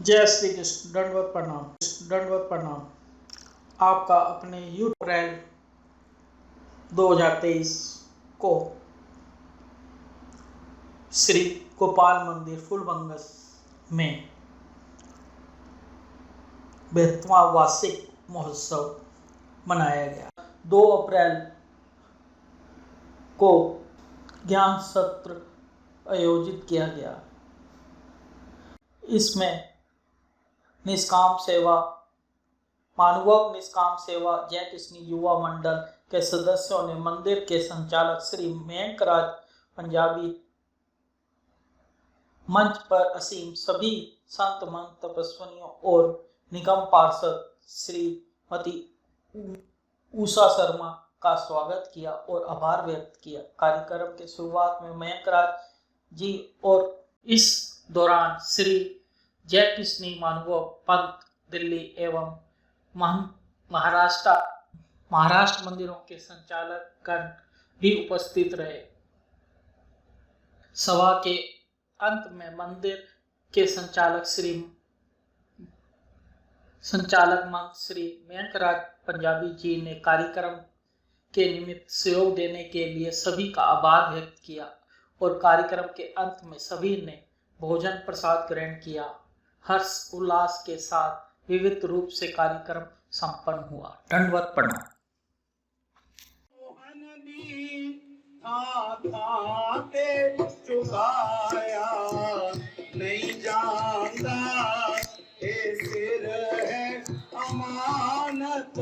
जय श्री कृष्ण। दंडवत प्रणाम। दंडवत प्रणाम। आपका अपने यूट्यूब अप्रैल 2023 को श्री गोपाल मंदिर फूलबंगस में 72वां वार्षिक महोत्सव मनाया गया। 2 अप्रैल को ज्ञान सत्र आयोजित किया गया। इसमें निष्काम सेवा मानवक निष्काम सेवा जय कृष्ण युवा मंडल के सदस्यों ने मंदिर के संचालक श्री मयंकराज पंजाबी मंच पर असीम सभी संत महंत तपस्वियों और निगम पार्षद श्रीमती उषा शर्मा का स्वागत किया और आभार व्यक्त किया। कार्यक्रम के शुरुआत में मयंकराज जी और इस दौरान श्री जय कृष्ण मानव पंथ दिल्ली एवं महाराष्ट्र मंदिरों के संचालक गण भी उपस्थित रहे। सभा के अंत में मंदिर के संचालक मंच श्री मयंकराज पंजाबी जी ने कार्यक्रम के निमित्त सहयोग देने के लिए सभी का आभार व्यक्त किया और कार्यक्रम के अंत में सभी ने भोजन प्रसाद ग्रहण किया। हर्ष उल्लास के साथ विविध रूप से कार्यक्रम संपन्न हुआ। दंडवत प्रणाम। चुकाया नहीं जानता ये सिर है अमानत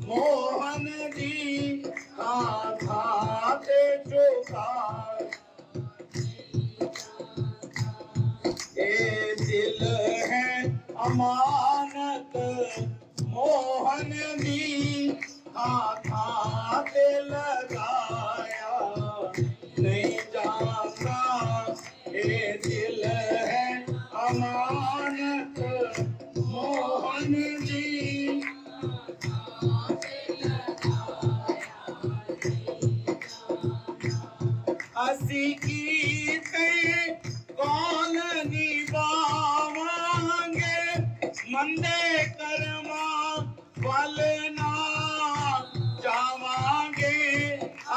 मोहन जी खाते चुकाया ये दिल है अमानत मोहन जी खाते लगाया नहीं जानता ये दिल है अमानत मोहन जी असी की कौन निभावांगे मंदे कर्मा फल ना जावांगे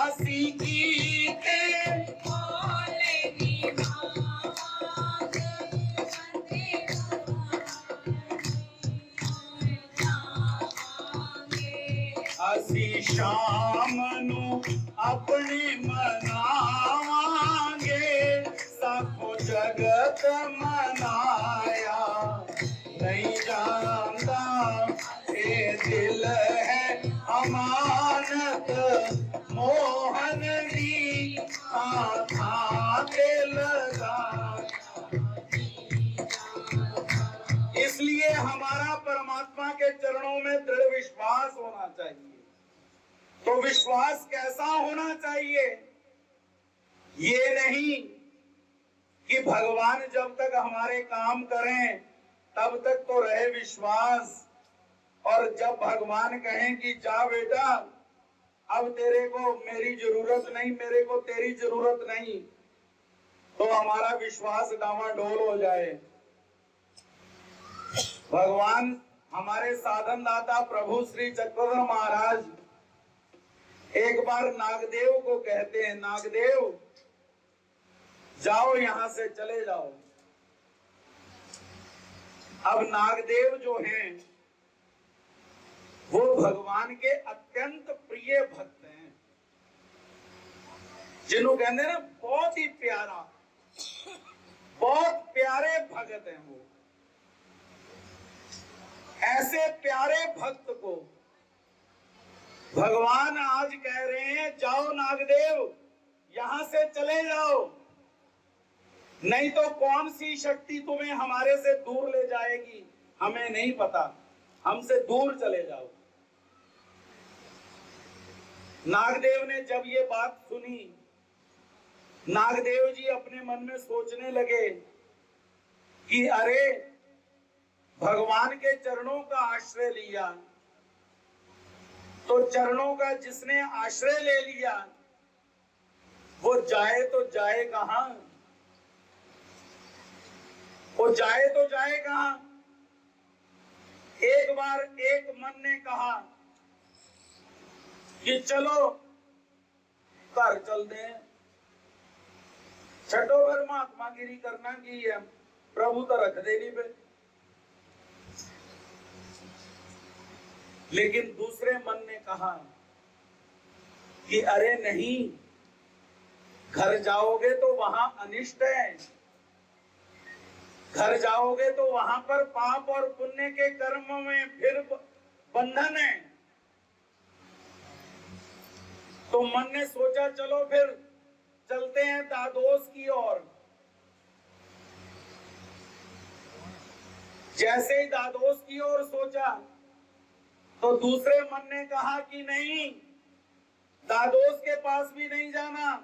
असी कीते असी शाम नू अपने मनावांगे सबको जगत मनाया नहीं जानता ये दिल है अमानत मोहन जी खाते लगा। इसलिए हमारा परमात्मा के चरणों में दृढ़ विश्वास होना चाहिए। तो विश्वास कैसा होना चाहिए? ये नहीं कि भगवान जब तक हमारे काम करें तब तक तो रहे विश्वास, और जब भगवान कहें कि जा बेटा अब तेरे को मेरी जरूरत नहीं, मेरे को तेरी जरूरत नहीं, तो हमारा विश्वास डामाडोल हो जाए। भगवान हमारे साधन दाता प्रभु श्री चक्रधर महाराज एक बार नागदेव को कहते हैं, नागदेव जाओ यहां से चले जाओ। अब नागदेव जो हैं वो भगवान के अत्यंत प्रिय भक्त हैं, जिन्हों कहते हैं ना बहुत ही प्यारा, बहुत प्यारे भक्त हैं वो। ऐसे प्यारे भक्त को भगवान आज कह रहे हैं जाओ नागदेव यहां से चले जाओ, नहीं तो कौन सी शक्ति तुम्हें हमारे से दूर ले जाएगी हमें नहीं पता, हमसे दूर चले जाओ। नागदेव ने जब ये बात सुनी, नागदेव जी अपने मन में सोचने लगे कि अरे भगवान के चरणों का आश्रय लिया तो चरणों का जिसने आश्रय ले लिया वो जाए तो जाए कहां? वो जाए तो जाए कहां? बार एक मन ने कहा कि चलो घर चलते हैं, छठो फिर महात्मा गिरी करना की है, प्रभु तो रख दे नहीं पे। लेकिन दूसरे मन ने कहा कि अरे नहीं, घर जाओगे तो वहां अनिष्ट है, घर जाओगे तो वहां पर पाप और पुण्य के कर्म में फिर बंधन है। तो मन ने सोचा चलो फिर चलते हैं दादोस की ओर। जैसे ही दादोस की ओर सोचा तो दूसरे मन ने कहा कि नहीं, दादोस के पास भी नहीं जाना,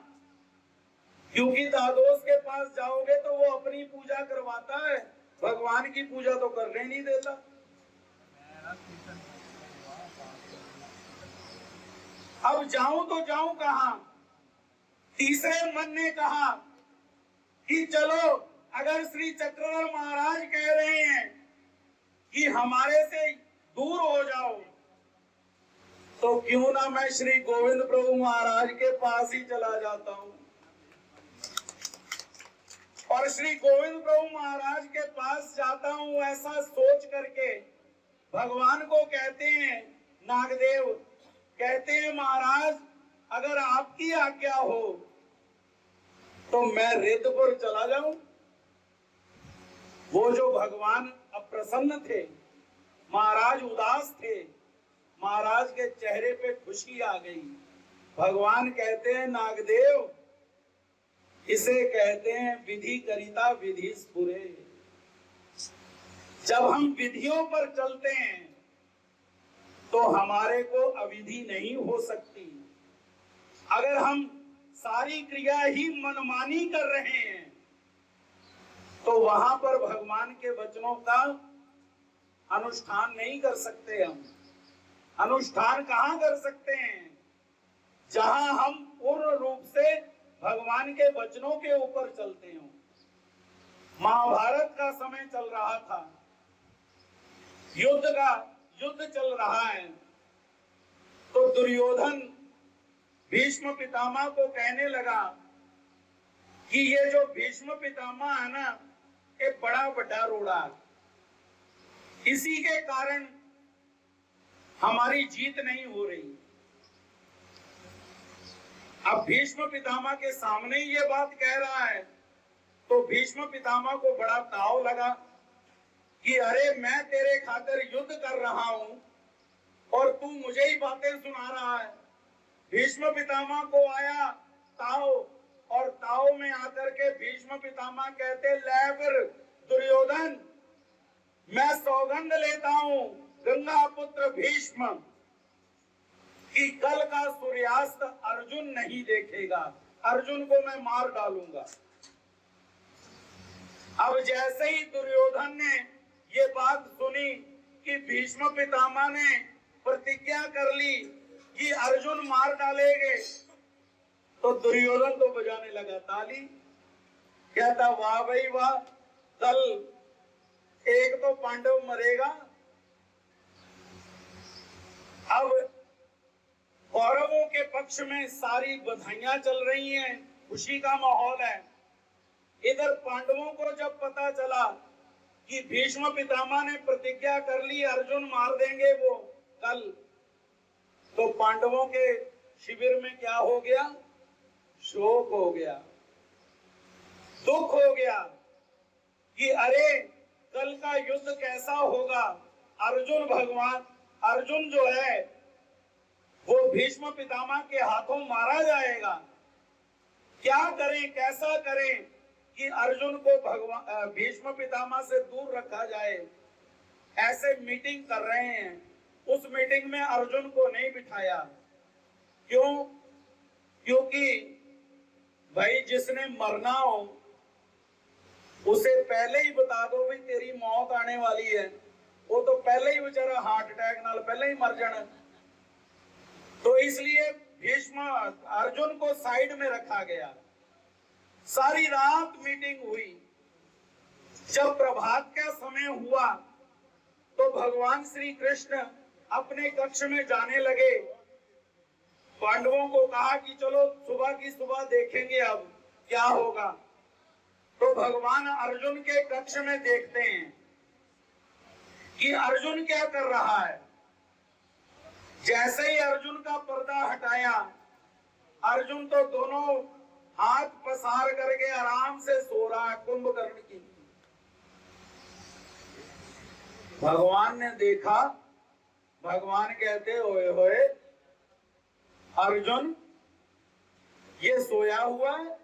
क्योंकि दादोस के पास जाओगे तो वो अपनी पूजा करवाता है, भगवान की पूजा तो करने नहीं देता। अब जाऊं तो जाऊं कहां? तीसरे मन ने कहा कि चलो, अगर श्री चक्रधर महाराज कह रहे हैं कि हमारे से दूर हो जाओ, तो क्यों ना मैं श्री गोविंद प्रभु महाराज के पास ही चला जाता हूं। और श्री गोविंद प्रभु महाराज के पास जाता हूं, ऐसा सोच करके भगवान को कहते हैं, नागदेव कहते हैं महाराज अगर आपकी आज्ञा हो तो मैं रिद्धपुर चला जाऊं। वो जो भगवान अप्रसन्न थे, महाराज उदास थे, महाराज के चेहरे पे खुशी आ गई। भगवान कहते हैं नागदेव, इसे कहते हैं विधि करिता विधि स्फुरे। जब हम विधियों पर चलते हैं तो हमारे को अविधि नहीं हो सकती। अगर हम सारी क्रिया ही मनमानी कर रहे हैं तो वहां पर भगवान के वचनों का अनुष्ठान नहीं कर सकते। हम अनुष्ठान कहां कर सकते हैं? जहां हम पूर्ण रूप से भगवान के वचनों के ऊपर चलते हो। महाभारत का समय चल रहा था, युद्ध चल रहा है, तो दुर्योधन भीष्म पितामह को कहने लगा कि ये जो भीष्म पितामह है ना, ये बड़ा बड़ा रोड़ा, इसी के कारण हमारी जीत नहीं हो रही। अब भीष्म पितामह के सामने ये बात कह रहा है तो भीष्म पितामह को बड़ा ताव लगा कि अरे मैं तेरे खातिर युद्ध कर रहा हूं और तू मुझे ही बातें सुना रहा है। भीष्म पितामह को आया ताव, और ताव में आकर के भीष्म पितामह कहते, ले फिर दुर्योधन, मैं सौगंध लेता हूं गंगा पुत्र भीष्म कि कल का सूर्यास्त अर्जुन नहीं देखेगा, अर्जुन को मैं मार डालूंगा। अब जैसे ही दुर्योधन ने ये बात सुनी कि भीष्म पितामह ने प्रतिज्ञा कर ली कि अर्जुन मार डालेंगे, तो दुर्योधन तो बजाने लगा ताली, कहता वाह भाई वाह, कल एक तो पांडव मरेगा। अब कौरवों के पक्ष में सारी बधाइयां चल रही हैं, खुशी का माहौल है। इधर पांडवों को जब पता चला कि भीष्म पितामह ने प्रतिज्ञा कर ली अर्जुन मार देंगे वो कल, तो पांडवों के शिविर में क्या हो गया? शोक हो गया, दुख हो गया कि अरे कल का युद्ध कैसा होगा। अर्जुन जो है वो भीष्म पितामह के हाथों मारा जाएगा। क्या करें, कैसा करें कि अर्जुन को भीष्म पितामह से दूर रखा जाए। ऐसे मीटिंग कर रहे हैं, उस मीटिंग में अर्जुन को नहीं बिठाया। क्यों? क्योंकि भाई जिसने मरना हो उसे पहले ही बता दो भी तेरी मौत आने वाली है, वो तो पहले ही बेचारा हार्ट अटैक नाल पहले ही मर जाना। तो इसलिए भीष्म अर्जुन को साइड में रखा गया। सारी रात मीटिंग हुई। जब प्रभात का समय हुआ तो तो भगवान श्री कृष्ण अपने कक्ष में जाने लगे। पांडवों को कहा कि चलो सुबह की सुबह देखेंगे अब क्या होगा। तो भगवान अर्जुन के कक्ष में देखते हैं कि अर्जुन क्या कर रहा है। जैसे ही अर्जुन का पर्दा हटाया, अर्जुन तो दोनों हाथ पसार करके आराम से सो रहा है कुंभकर्ण की। भगवान ने देखा, भगवान कहते ओए होए अर्जुन ये सोया हुआ है,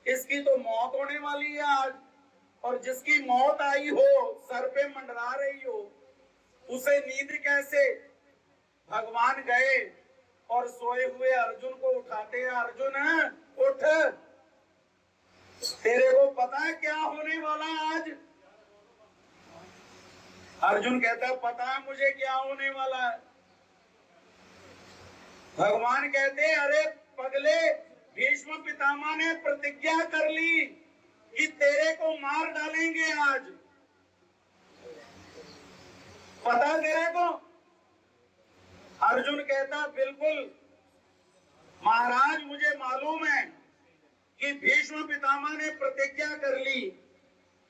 इसकी तो मौत होने वाली है आज, और जिसकी मौत आई हो, सर पे मंडरा रही हो, उसे नींद कैसे। भगवान गए और सोए हुए अर्जुन को उठाते हैं। अर्जुन उठ, तेरे को पता है क्या होने वाला आज। अर्जुन कहता है पता है मुझे क्या होने वाला है। भगवान कहते हैं अरे पगले, भीष्म पितामह ने प्रतिज्ञा कर ली कि तेरे को मार डालेंगे आज, पता तेरे को। अर्जुन कहता बिल्कुल महाराज, मुझे मालूम है कि भीष्म पितामह ने प्रतिज्ञा कर ली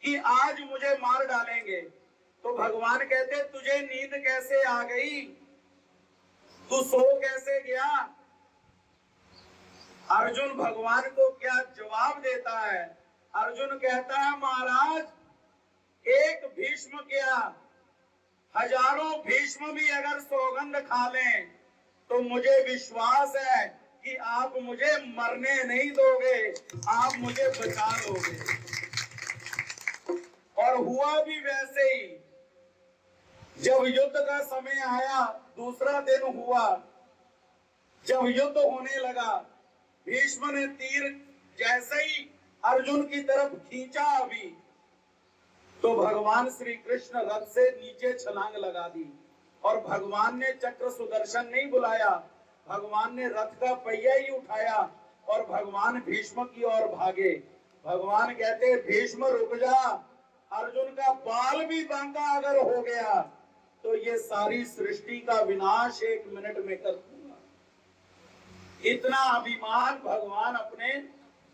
कि आज मुझे मार डालेंगे। तो भगवान कहते तुझे नींद कैसे आ गई, तू सो कैसे गया। अर्जुन भगवान को क्या जवाब देता है। अर्जुन कहता है महाराज एक भीष्म क्या, हजारों भीष्म भी अगर सौगंध खा लें तो मुझे विश्वास है कि आप मुझे मरने नहीं दोगे, आप मुझे बचा लोगे। और हुआ भी वैसे ही। जब युद्ध का समय आया, दूसरा दिन हुआ, जब युद्ध होने लगा, भीष्म ने तीर जैसे ही अर्जुन की तरफ खींचा अभी, तो भगवान श्री कृष्ण रथ से नीचे छलांग लगा दी। और भगवान ने चक्र सुदर्शन नहीं बुलाया, भगवान ने रथ का पहिया ही उठाया और भगवान भीष्म की ओर भागे। भगवान कहते भीष्म रुक जा, अर्जुन का बाल भी बांका अगर हो गया तो ये सारी सृष्टि का विनाश 1 मिनट में कर दूंगा। इतना अभिमान भगवान अपने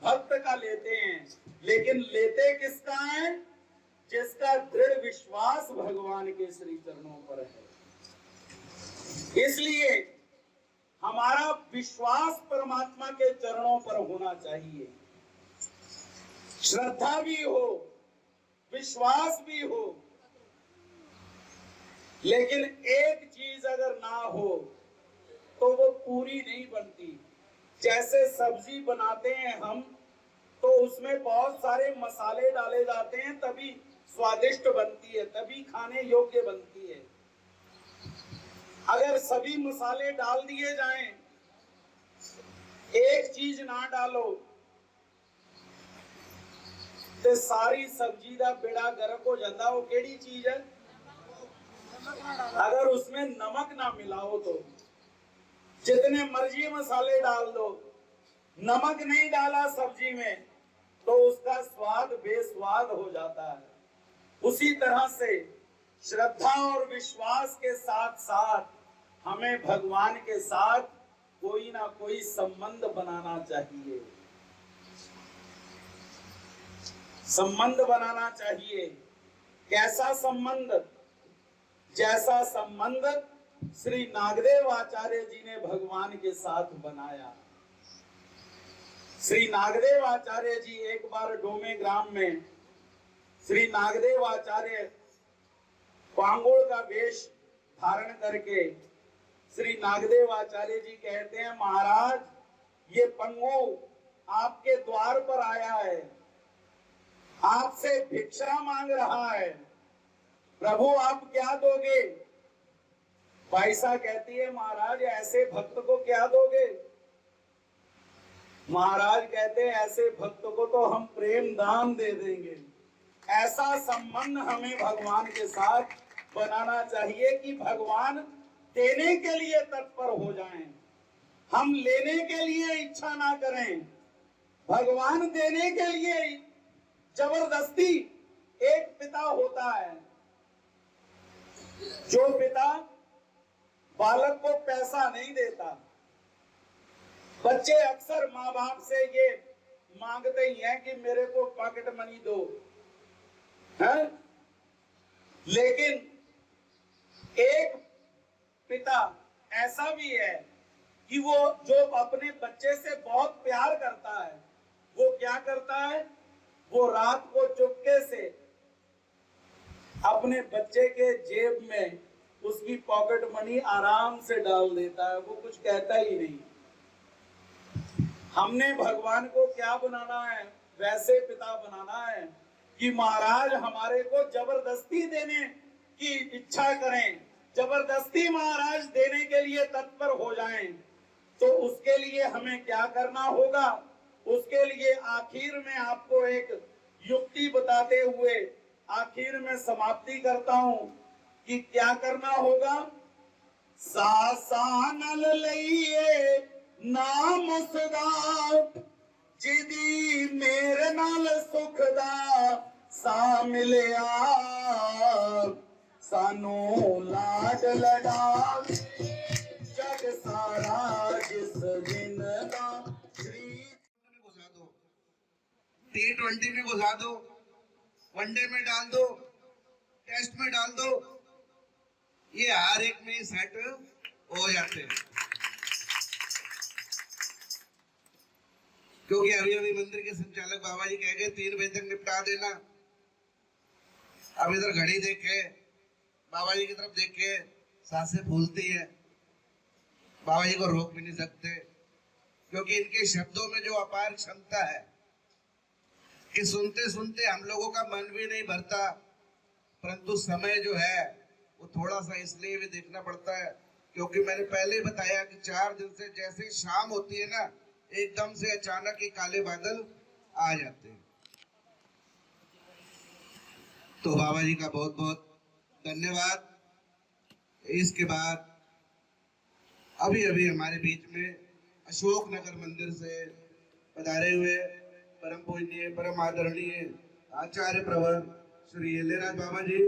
भक्त का लेते हैं। लेकिन लेते किसका है? जिसका दृढ़ विश्वास भगवान के श्री चरणों पर है। इसलिए हमारा विश्वास परमात्मा के चरणों पर होना चाहिए। श्रद्धा भी हो, विश्वास भी हो, लेकिन एक चीज अगर ना हो तो वो पूरी नहीं बनती। जैसे सब्जी बनाते हैं हम, तो उसमें बहुत सारे मसाले डाले जाते हैं तभी स्वादिष्ट बनती है, तभी खाने योग्य बनती है। अगर सभी मसाले डाल दिए जाएं, एक चीज ना डालो, तो सारी सब्जी का बेड़ा गर्क हो जाता। वो केड़ी चीज है? अगर उसमें नमक ना मिलाओ तो जितने मर्जी मसाले डाल दो, नमक नहीं डाला सब्जी में तो उसका स्वाद बेस्वाद हो जाता है। उसी तरह से श्रद्धा और विश्वास के साथ साथ हमें भगवान के साथ कोई ना कोई संबंध बनाना चाहिए। संबंध बनाना चाहिए। कैसा संबंध? जैसा संबंध श्री नागदेव आचार्य जी ने भगवान के साथ बनाया। श्री नागदेव आचार्य जी एक बार डोमे ग्राम में, श्री नागदेव आचार्य पांगोल का वेश धारण करके श्री नागदेव आचार्य जी कहते हैं महाराज ये पंगो आपके द्वार पर आया है, आपसे भिक्षा मांग रहा है, प्रभु आप क्या दोगे? भाईसा कहती है महाराज ऐसे भक्त को क्या दोगे? महाराज कहते हैं ऐसे भक्त को तो हम प्रेम दान दे देंगे। ऐसा संबंध हमें भगवान के साथ बनाना चाहिए कि भगवान देने के लिए तत्पर हो जाएं, हम लेने के लिए इच्छा ना करें। भगवान देने के लिए जबरदस्ती, एक पिता होता है जो पिता बालक को पैसा नहीं देता, बच्चे अक्सर माँ बाप से ये मांगते ही हैं कि मेरे को पॉकेट मनी दो, है? लेकिन एक पिता ऐसा भी है कि वो जो अपने बच्चे से बहुत प्यार करता है, वो क्या करता है, वो रात को चुपके से अपने बच्चे के जेब में उसकी पॉकेट मनी आराम से डाल देता है, वो कुछ कहता ही नहीं। हमने भगवान को क्या बनाना है, वैसे पिता बनाना है कि महाराज हमारे को जबरदस्ती देने की इच्छा करें, जबरदस्ती महाराज देने के लिए तत्पर हो जाएं। तो उसके लिए हमें क्या करना होगा, उसके लिए आखिर में आपको एक युक्ति बताते हुए आखिर में समाप्ति करता हूं कि क्या करना होगा। सासानल लइए नाम सदा, जिदी मेरे नाल सुख दा सा मिलिया, सानू लाड लड़ा जग सारा जिस दिन दा श्री घुसा दो, T20 में घुसा दो, वनडे में डाल दो, टेस्ट में डाल दो, ये हर एक में सेट हो जाते हैं। क्योंकि अभी अभी मंदिर के संचालक बाबा जी कह गए 3 बजे तक निपटा देना। अब इधर घड़ी देखे, बाबा जी की तरफ देखे, सांसें फूलती है, बाबा जी को रोक भी नहीं सकते, क्योंकि इनके शब्दों में जो अपार क्षमता है कि सुनते सुनते हम लोगों का मन भी नहीं भरता, परंतु समय जो है वो थोड़ा सा इसलिए भी देखना पड़ता है क्योंकि मैंने पहले ही बताया कि 4 दिन से जैसे शाम होती है ना, एकदम से अचानक ही काले बादल आ जाते हैं। तो बाबा जी का बहुत बहुत धन्यवाद। इसके बाद अभी अभी हमारे बीच में अशोक नगर मंदिर से पधारे हुए परम पूजनीय परम आदरणीय आचार्य प्रवर श्री एलेराज बाबा जी,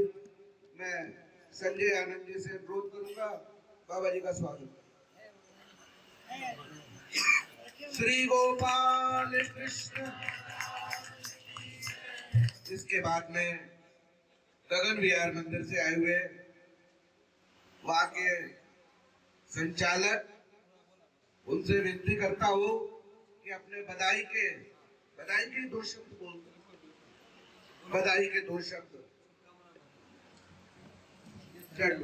मैं संजय आनंद जी से अनुरोध करूंगा बाबा जी का स्वागत। श्री गोपाल कृष्ण। इसके बाद में गगन विहार मंदिर से आए हुए वहां के संचालक, उनसे विनती करता हूं कि अपने बधाई के 2 शब्द बोल, बधाई के 2 शब्द चढ़।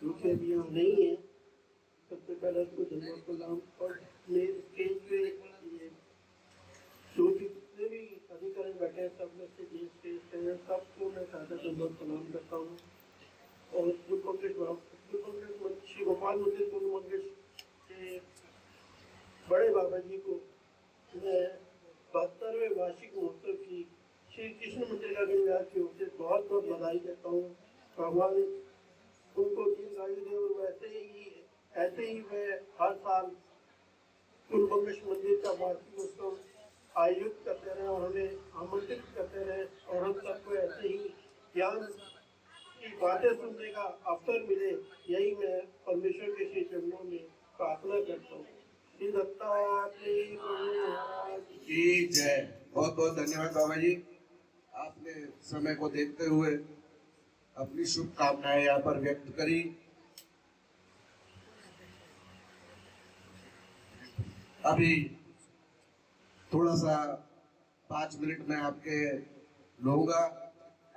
रुके भी हम नहीं है। सबसे पहले उसको धन्यवाद प्रदान और मेरे स्टेज पे ये जो भी जितने भी अधिकारी बैठे हैं सब में से जिस स्टेज पे हैं सबको मैं सादर धन्यवाद प्रदान करता हूँ। और जो कांग्रेस श्री गोपाल मंदिर पूर्व मंदिर के बड़े बाबा जी को मैं 72वें वार्षिक महोत्सव की श्री कृष्ण मंदिर का गणराज की ओर से बहुत बहुत बधाई देता हूँ। भगवान उनको दीर्घायु दे और ऐसे ही वे हर साल पूर्वंगेश मंदिर का वार्षिक उत्सव आयोजित करते रहे और हमें आमंत्रित करते रहे और हम सबको ऐसे ही ज्ञान की बातें सुनने का अवसर मिले, यही मैं परमेश्वर के श्री चरणों में प्रार्थना करता हूँ। श्री दत्तात्रेय महाराज की जय। बहुत बहुत धन्यवाद बाबा जी, आपने समय को देखते हुए अपनी शुभकामनाएं यहाँ पर व्यक्त करी। अभी थोड़ा सा 5 मिनट में आपके लूंगा।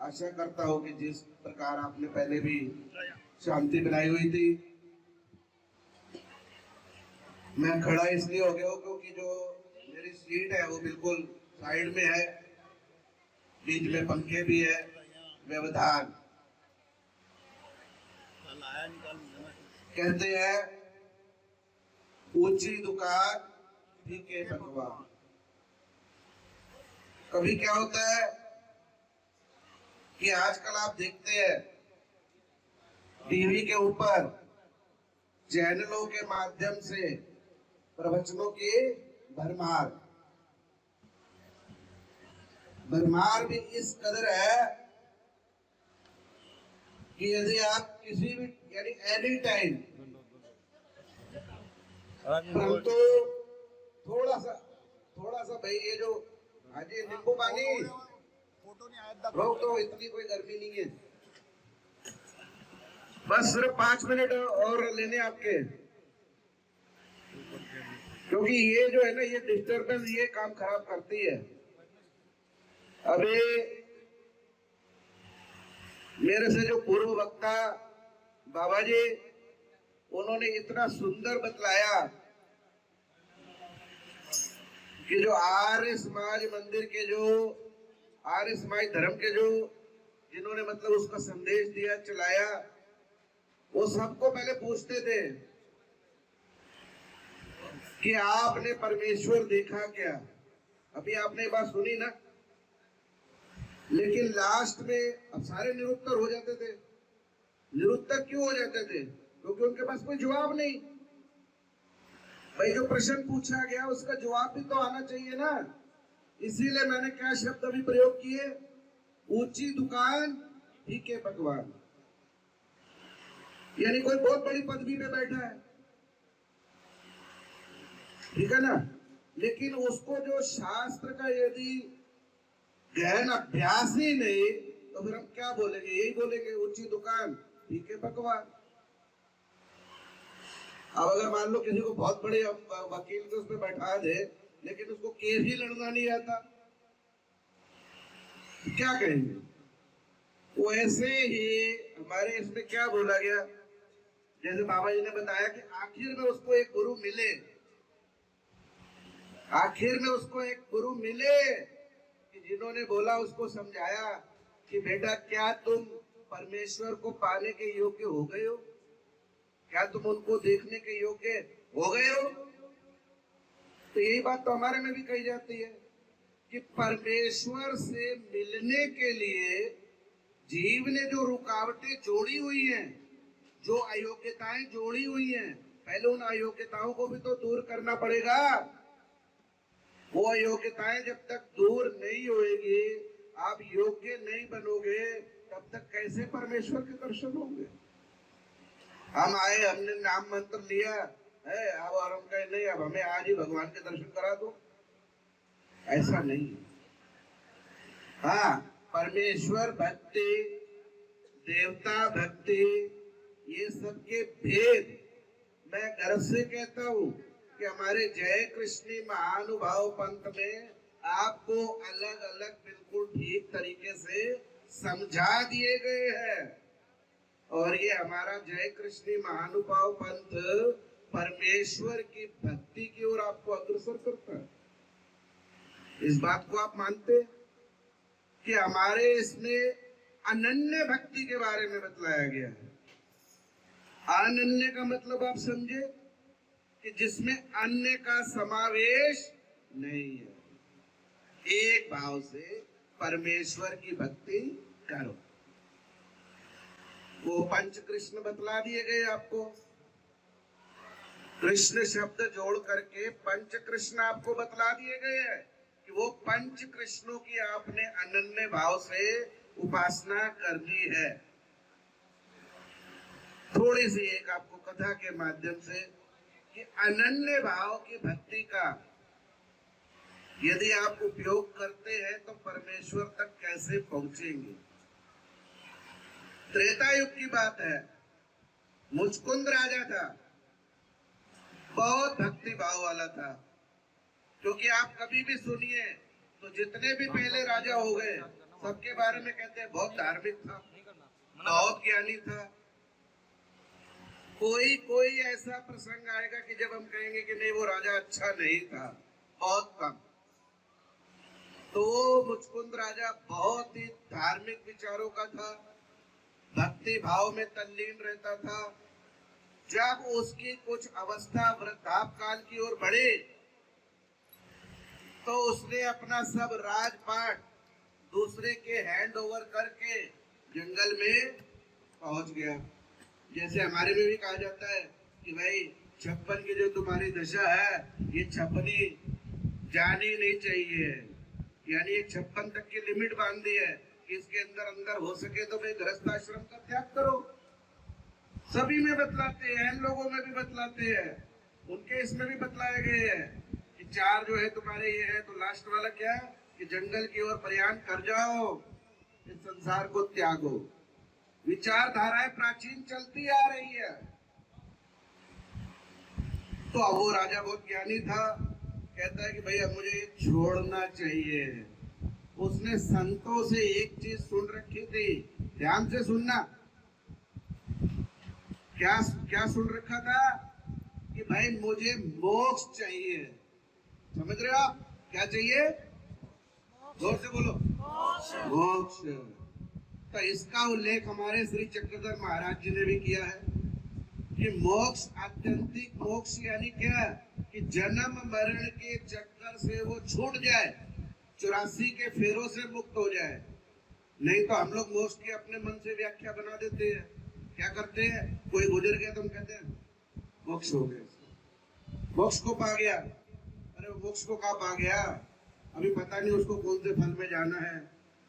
आशा करता हूं कि जिस प्रकार आपने पहले भी शांति बनाई हुई थी, मैं खड़ा इसलिए हो गया हूं क्योंकि जो मेरी सीट है वो बिल्कुल साइड में है, बीच में पंखे भी है, व्यवधान। कहते हैं ऊंची दुकान फीके पकवान। कभी क्या होता है कि आजकल आप देखते हैं टीवी के ऊपर चैनलों के माध्यम से प्रवचनों की भरमार भी इस कदर है कि यदि आप किसी भी यानी एनी टाइम, परंतु थोड़ा सा भाई ये जो आज ये नींबू पानी रोक तो, इतनी कोई गर्मी नहीं है, बस सिर्फ 5 मिनट और लेने आपके, क्योंकि ये जो है ना ये डिस्टरबेंस ये काम खराब करती है। अभी मेरे से जो पूर्व वक्ता बाबा जी, उन्होंने इतना सुंदर बतलाया कि जो आर्य समाज मंदिर के जो आर्य समाज धर्म के जो जिन्होंने मतलब उसका संदेश दिया चलाया, वो सबको पहले पूछते थे कि आपने परमेश्वर देखा क्या। अभी आपने ये बात सुनी ना, लेकिन लास्ट में अब सारे निरुत्तर हो जाते थे। निरुत्तर क्यों हो जाते थे? क्योंकि उनके पास कोई जवाब नहीं। भाई जो प्रश्न पूछा गया उसका जवाब भी तो आना चाहिए ना। इसीलिए मैंने क्या शब्द अभी प्रयोग किए, ऊंची दुकान फीके पकवान। यानी कोई बहुत बड़ी पदवी पे बैठा है, ठीक है ना, लेकिन उसको जो शास्त्र का यदि गहन अभ्यास ही नहीं, तो फिर हम क्या बोलेंगे? यही बोलेंगे ऊंची दुकान फीके पकवान। अब अगर मान लो किसी को बहुत बड़े वकील के उसमें बैठा दे, लेकिन उसको केस ही लड़ना नहीं आता, तो क्या कहेंगे? वैसे ही हमारे इसमें क्या बोला गया, जैसे बाबा जी ने बताया कि आखिर में उसको एक गुरु मिले, आखिर में उसको एक गुरु मिले कि जिन्होंने बोला, उसको समझाया कि बेटा क्या तुम परमेश्वर को पाने के योग्य हो गए हो? क्या तुम उनको देखने के योग्य हो गए हो? तो यही बात तो हमारे में भी कही जाती है कि परमेश्वर से मिलने के लिए जीव ने जो रुकावटें जोड़ी हुई हैं, जो अयोग्यताएं जोड़ी हुई हैं, पहले उन अयोग्यताओं को भी तो दूर करना पड़ेगा। वो अयोग्यताएं जब तक दूर नहीं होएगी, आप योग्य नहीं बनोगे, तब तक कैसे परमेश्वर के दर्शन होंगे? हम आए, हमने नाम मंत्र लिया है, अब और हम कहे नहीं अब हमें आज ही भगवान के दर्शन करा दो, ऐसा नहीं। हाँ, परमेश्वर भक्ति, देवता भक्ति, ये सबके भेद मैं गर्व से कहता हूँ कि हमारे जय कृष्णी महानुभाव पंथ में आपको अलग अलग बिल्कुल ठीक तरीके से समझा दिए गए हैं। और ये हमारा जय कृष्णी महानुभाव पंथ परमेश्वर की भक्ति की ओर आपको अग्रसर करता है। इस बात को आप मानते हैं कि हमारे इसमें अनन्य भक्ति के बारे में बतलाया गया है। अनन्य का मतलब आप समझे कि जिसमें अन्य का समावेश नहीं है, एक भाव से परमेश्वर की भक्ति करो। वो पंच कृष्ण बतला दिए गए आपको, कृष्ण शब्द जोड़ करके पंच कृष्ण आपको बतला दिए गए हैं कि वो पंच कृष्णों की आपने अनन्य भाव से उपासना करनी है। थोड़ी सी एक आपको कथा के माध्यम से कि अनन्य भाव की भक्ति का यदि आप उपयोग करते हैं तो परमेश्वर तक कैसे पहुंचेंगे। त्रेता युग की बात है, मुचकुंद राजा था, बहुत भक्ति भाव वाला था। क्योंकि आप कभी भी सुनिए तो जितने भी पहले राजा हो गए सबके बारे में कहते हैं बहुत धार्मिक था, बहुत ज्ञानी था। कोई ऐसा प्रसंग आएगा कि जब हम कहेंगे कि नहीं वो राजा अच्छा नहीं था, बहुत कम। तो मुचकुंद राजा बहुत ही धार्मिक विचारों का था, भक्ति भाव में तल्लीन रहता था। जब उसकी कुछ अवस्था वृद्धापकाल की ओर बढ़े तो उसने अपना सब राजपाट दूसरे के हैंड ओवर करके जंगल में पहुंच गया। जैसे हमारे में भी कहा जाता है कि भाई 56 की जो तुम्हारी दशा है ये 56 जानी नहीं चाहिए, यानी एक 56 तक की लिमिट बांध दी है कि इसके अंदर अंदर हो सके तो भाई गृहस्थ आश्रम का त्याग करो। सभी में बतलाते हैं, इन लोगों में भी बतलाते हैं, उनके इसमें भी बतलाए गए हैं कि 4 जो है तुम्हारे ये है, तो लास्ट वाला क्या है कि जंगल की ओर प्रयाण कर जाओ, इस संसार को त्यागो। विचारधाराएं प्राचीन चलती आ रही है। तो अब वो राजा बहुत ज्ञानी था, कहता है कि भैया मुझे ये छोड़ना चाहिए। उसने संतों से एक चीज सुन रखी थी, ध्यान से सुनना। क्या क्या सुन रखा था कि भाई मुझे मोक्ष चाहिए। समझ रहे हो आप? क्या चाहिए? जोर से बोलो, मोक्ष। तो इसका उल्लेख हमारे श्री चक्रधर महाराज जी ने भी किया है कि मोक्ष, आत्यंतिक मोक्ष यानी क्या कि जन्म मरण के चक्कर से वो छूट जाए, 84 के फेरों से मुक्त हो जाए। नहीं तो हम लोग मोक्ष की अपने मन से व्याख्या बना देते हैं। क्या करते हैं, कोई गुजर गया तो हम कहते हैं मोक्ष हो गया, मोक्ष को पा गया। अरे मोक्ष को कहाँ पा गया, अभी पता नहीं उसको कौन से फल में जाना है।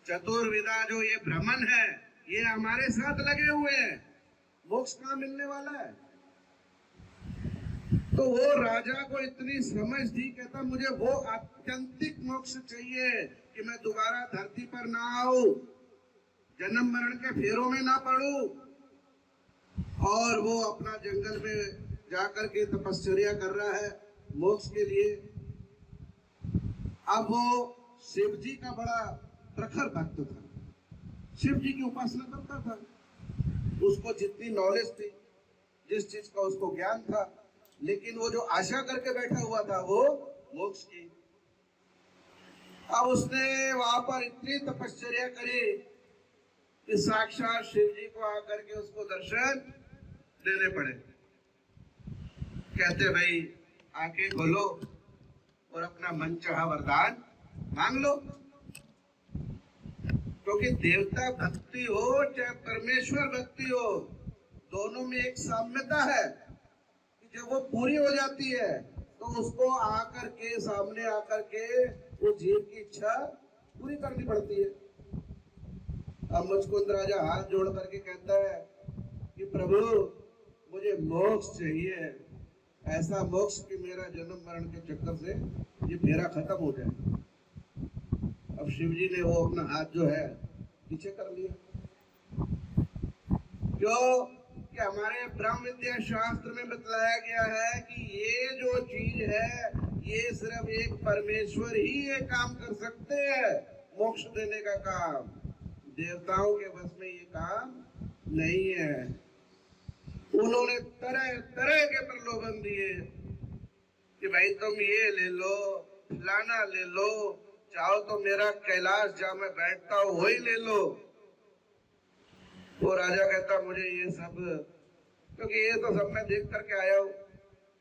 चतुर्विधा जो ये भ्रमण है ये हमारे साथ लगे हुए हैं, मोक्ष कहाँ मिलने वाला है। तो वो राजा को इतनी समझ थी, कहता मुझे वो आत्यंतिक मोक्ष चाहिए कि मैं दोबारा धरती पर ना आऊं, जन्म मरण के फेरों में ना पड़ूं। और वो अपना जंगल में जाकर के तपस्या कर रहा है मोक्ष के लिए। अब वो शिव जी का बड़ा प्रखर भक्त था, शिव जी की उपासना करता था। उसको जितनी नॉलेज थी, जिस चीज का उसको ज्ञान था, लेकिन वो जो आशा करके बैठा हुआ था वो मोक्ष की। अब उसने वहां पर इतनी तपस्या करी कि साक्षात शिव जी को आकर के उसको दर्शन देने पड़े। कहते भाई आंखें खोलो और अपना मनचाहा वरदान मांग लो। क्योंकि देवता भक्ति हो चाहे परमेश्वर भक्ति हो, दोनों में एक साम्यता है कि जब वो पूरी हो जाती है तो उसको आकर के सामने आकर के वो जीव की इच्छा पूरी करनी पड़ती है। अब मुचकुंद राजा हाथ जोड़ करके कहता है कि प्रभु मुझे मोक्ष चाहिए, ऐसा मोक्ष कि मेरा जन्म मरण के चक्कर से ये मेरा खत्म हो जाए। अब शिव जी ने वो अपना हाथ जो है पीछे कर लिया। क्यों कि हमारे ब्रह्म विद्या शास्त्र में बतलाया गया है कि ये जो चीज है ये सिर्फ एक परमेश्वर ही ये काम कर सकते हैं, मोक्ष देने का काम। देवताओं के बस में ये काम नहीं है। उन्होंने तरह तरह के प्रलोभन दिए कि भाई तुम ये ले लो, फलाना ले लो, चाहो तो मेरा कैलाश जहाँ मैं बैठता हूँ वही ले लो। वो राजा कहता मुझे ये सब, क्योंकि ये तो सब मैं देख करके आया हूँ,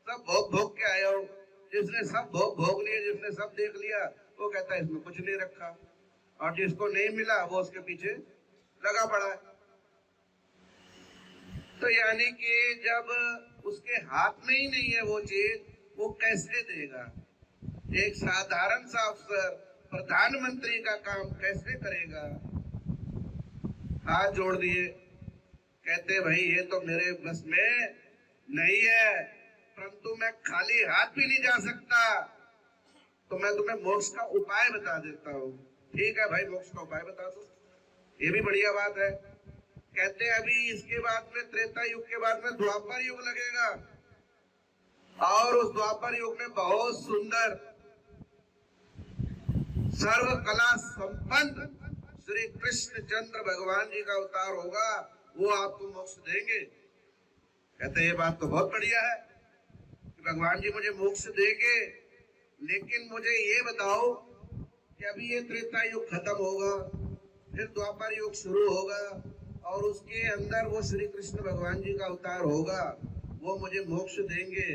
सब भोग भोग के आया हूँ। जिसने सब भोग भोग लिए, जिसने सब देख लिया, वो कहता है इसमें कुछ नहीं रखा, और जिसको नहीं मिला वो उसके पीछे लगा पड़ा है। तो यानी कि जब उसके हाथ में ही नहीं है वो चीज, वो कैसे देगा। एक साधारण सा अफसर प्रधानमंत्री का काम कैसे करेगा। हाथ जोड़ दिए, कहते भाई ये तो मेरे बस में नहीं है, परंतु मैं खाली हाथ भी नहीं जा सकता, तो मैं तुम्हें मोक्ष का उपाय बता देता हूँ। ठीक है भाई, मोक्ष का उपाय बता दो, ये भी बढ़िया बात है। कहते अभी इसके बाद में त्रेता युग के बाद में द्वापर युग लगेगा, और उस द्वापर युग में बहुत सुंदर सर्व कला संपन्न श्री कृष्ण चंद्र भगवान जी का अवतार होगा, वो आपको मोक्ष देंगे। कहते ये बात तो बहुत बढ़िया है कि भगवान जी मुझे मोक्ष देंगे, लेकिन मुझे ये बताओ कि अभी ये त्रेता युग खत्म होगा, फिर द्वापर युग शुरू होगा, और उसके अंदर वो श्री कृष्ण भगवान जी का अवतार होगा, वो मुझे मोक्ष देंगे।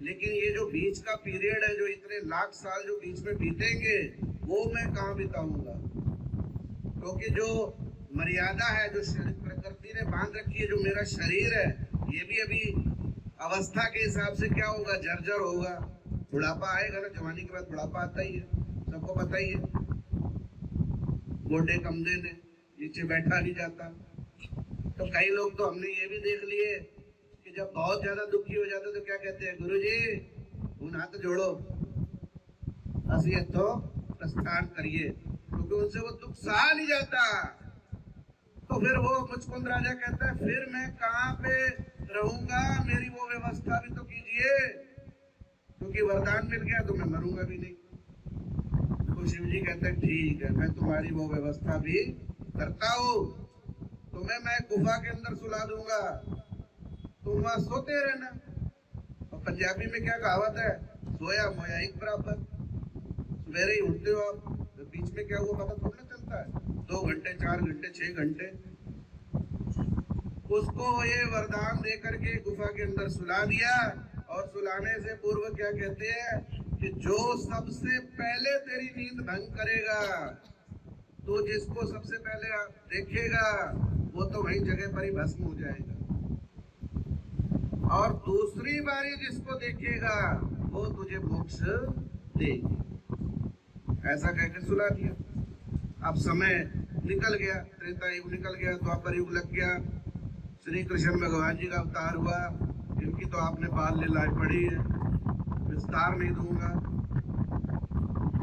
लेकिन ये जो बीच का पीरियड है, जो इतने लाख साल जो बीच में बीतेंगे, वो मैं कहाँ बिताऊंगा। क्योंकि जो मर्यादा है, जो प्रकृति ने बांध रखी है, जो मेरा शरीर है, ये भी अभी अवस्था के हिसाब से क्या होगा, जर्जर होगा, बुढ़ापा आएगा ना, जवानी के बाद बुढ़ापा आता ही है, सबको पता ही है। गोडे कमदे ने नीचे बैठा नहीं जाता। तो कई लोग तो हमने ये भी देख लिए कि जब बहुत ज्यादा दुखी हो जाते तो क्या कहते हैं, गुरुजी उन हाथ जोड़ो, असलियत तो प्रस्थान करिए, क्योंकि उनसे वो दुख सहा नहीं जाता। तो फिर वो मुचकुंद राजा कहता है, फिर मैं कहाँ पे रहूंगा, मेरी वो व्यवस्था भी तो कीजिए, क्योंकि वरदान मिल गया तो मैं मरूंगा भी नहीं। तो शिव जी कहते हैं, ठीक है, मैं तुम्हारी वो व्यवस्था भी करता हूँ, तुम्हें मैं गुफा के अंदर सुला दूंगा, तुम वहां सोते रहना। और पंजाबी में क्या कहावत है, सोया मोया एक बराबर। सवेरे ही उठते हो आप, तो बीच में क्या हुआ पता थोड़ा चलता है, 2 घंटे 4 घंटे 6 घंटे। उसको ये वरदान दे करके गुफा के अंदर सुला दिया। और सुलाने से पूर्व क्या कहते हैं कि जो सबसे पहले तेरी नींद भंग करेगा, तो जिसको सबसे पहले देखेगा वो तो वही जगह पर ही भस्म हो जाएगा, और दूसरी बारी जिसको देखेगा वो तुझे मोक्ष देगी। ऐसा कहकर सुला दिया। अब समय निकल गया, त्रेता युग निकल गया, द्वापर युग लग गया, श्री कृष्ण भगवान जी का अवतार हुआ। इनकी तो आपने बाल लीलाएं पढ़ी है, विस्तार नहीं दूंगा,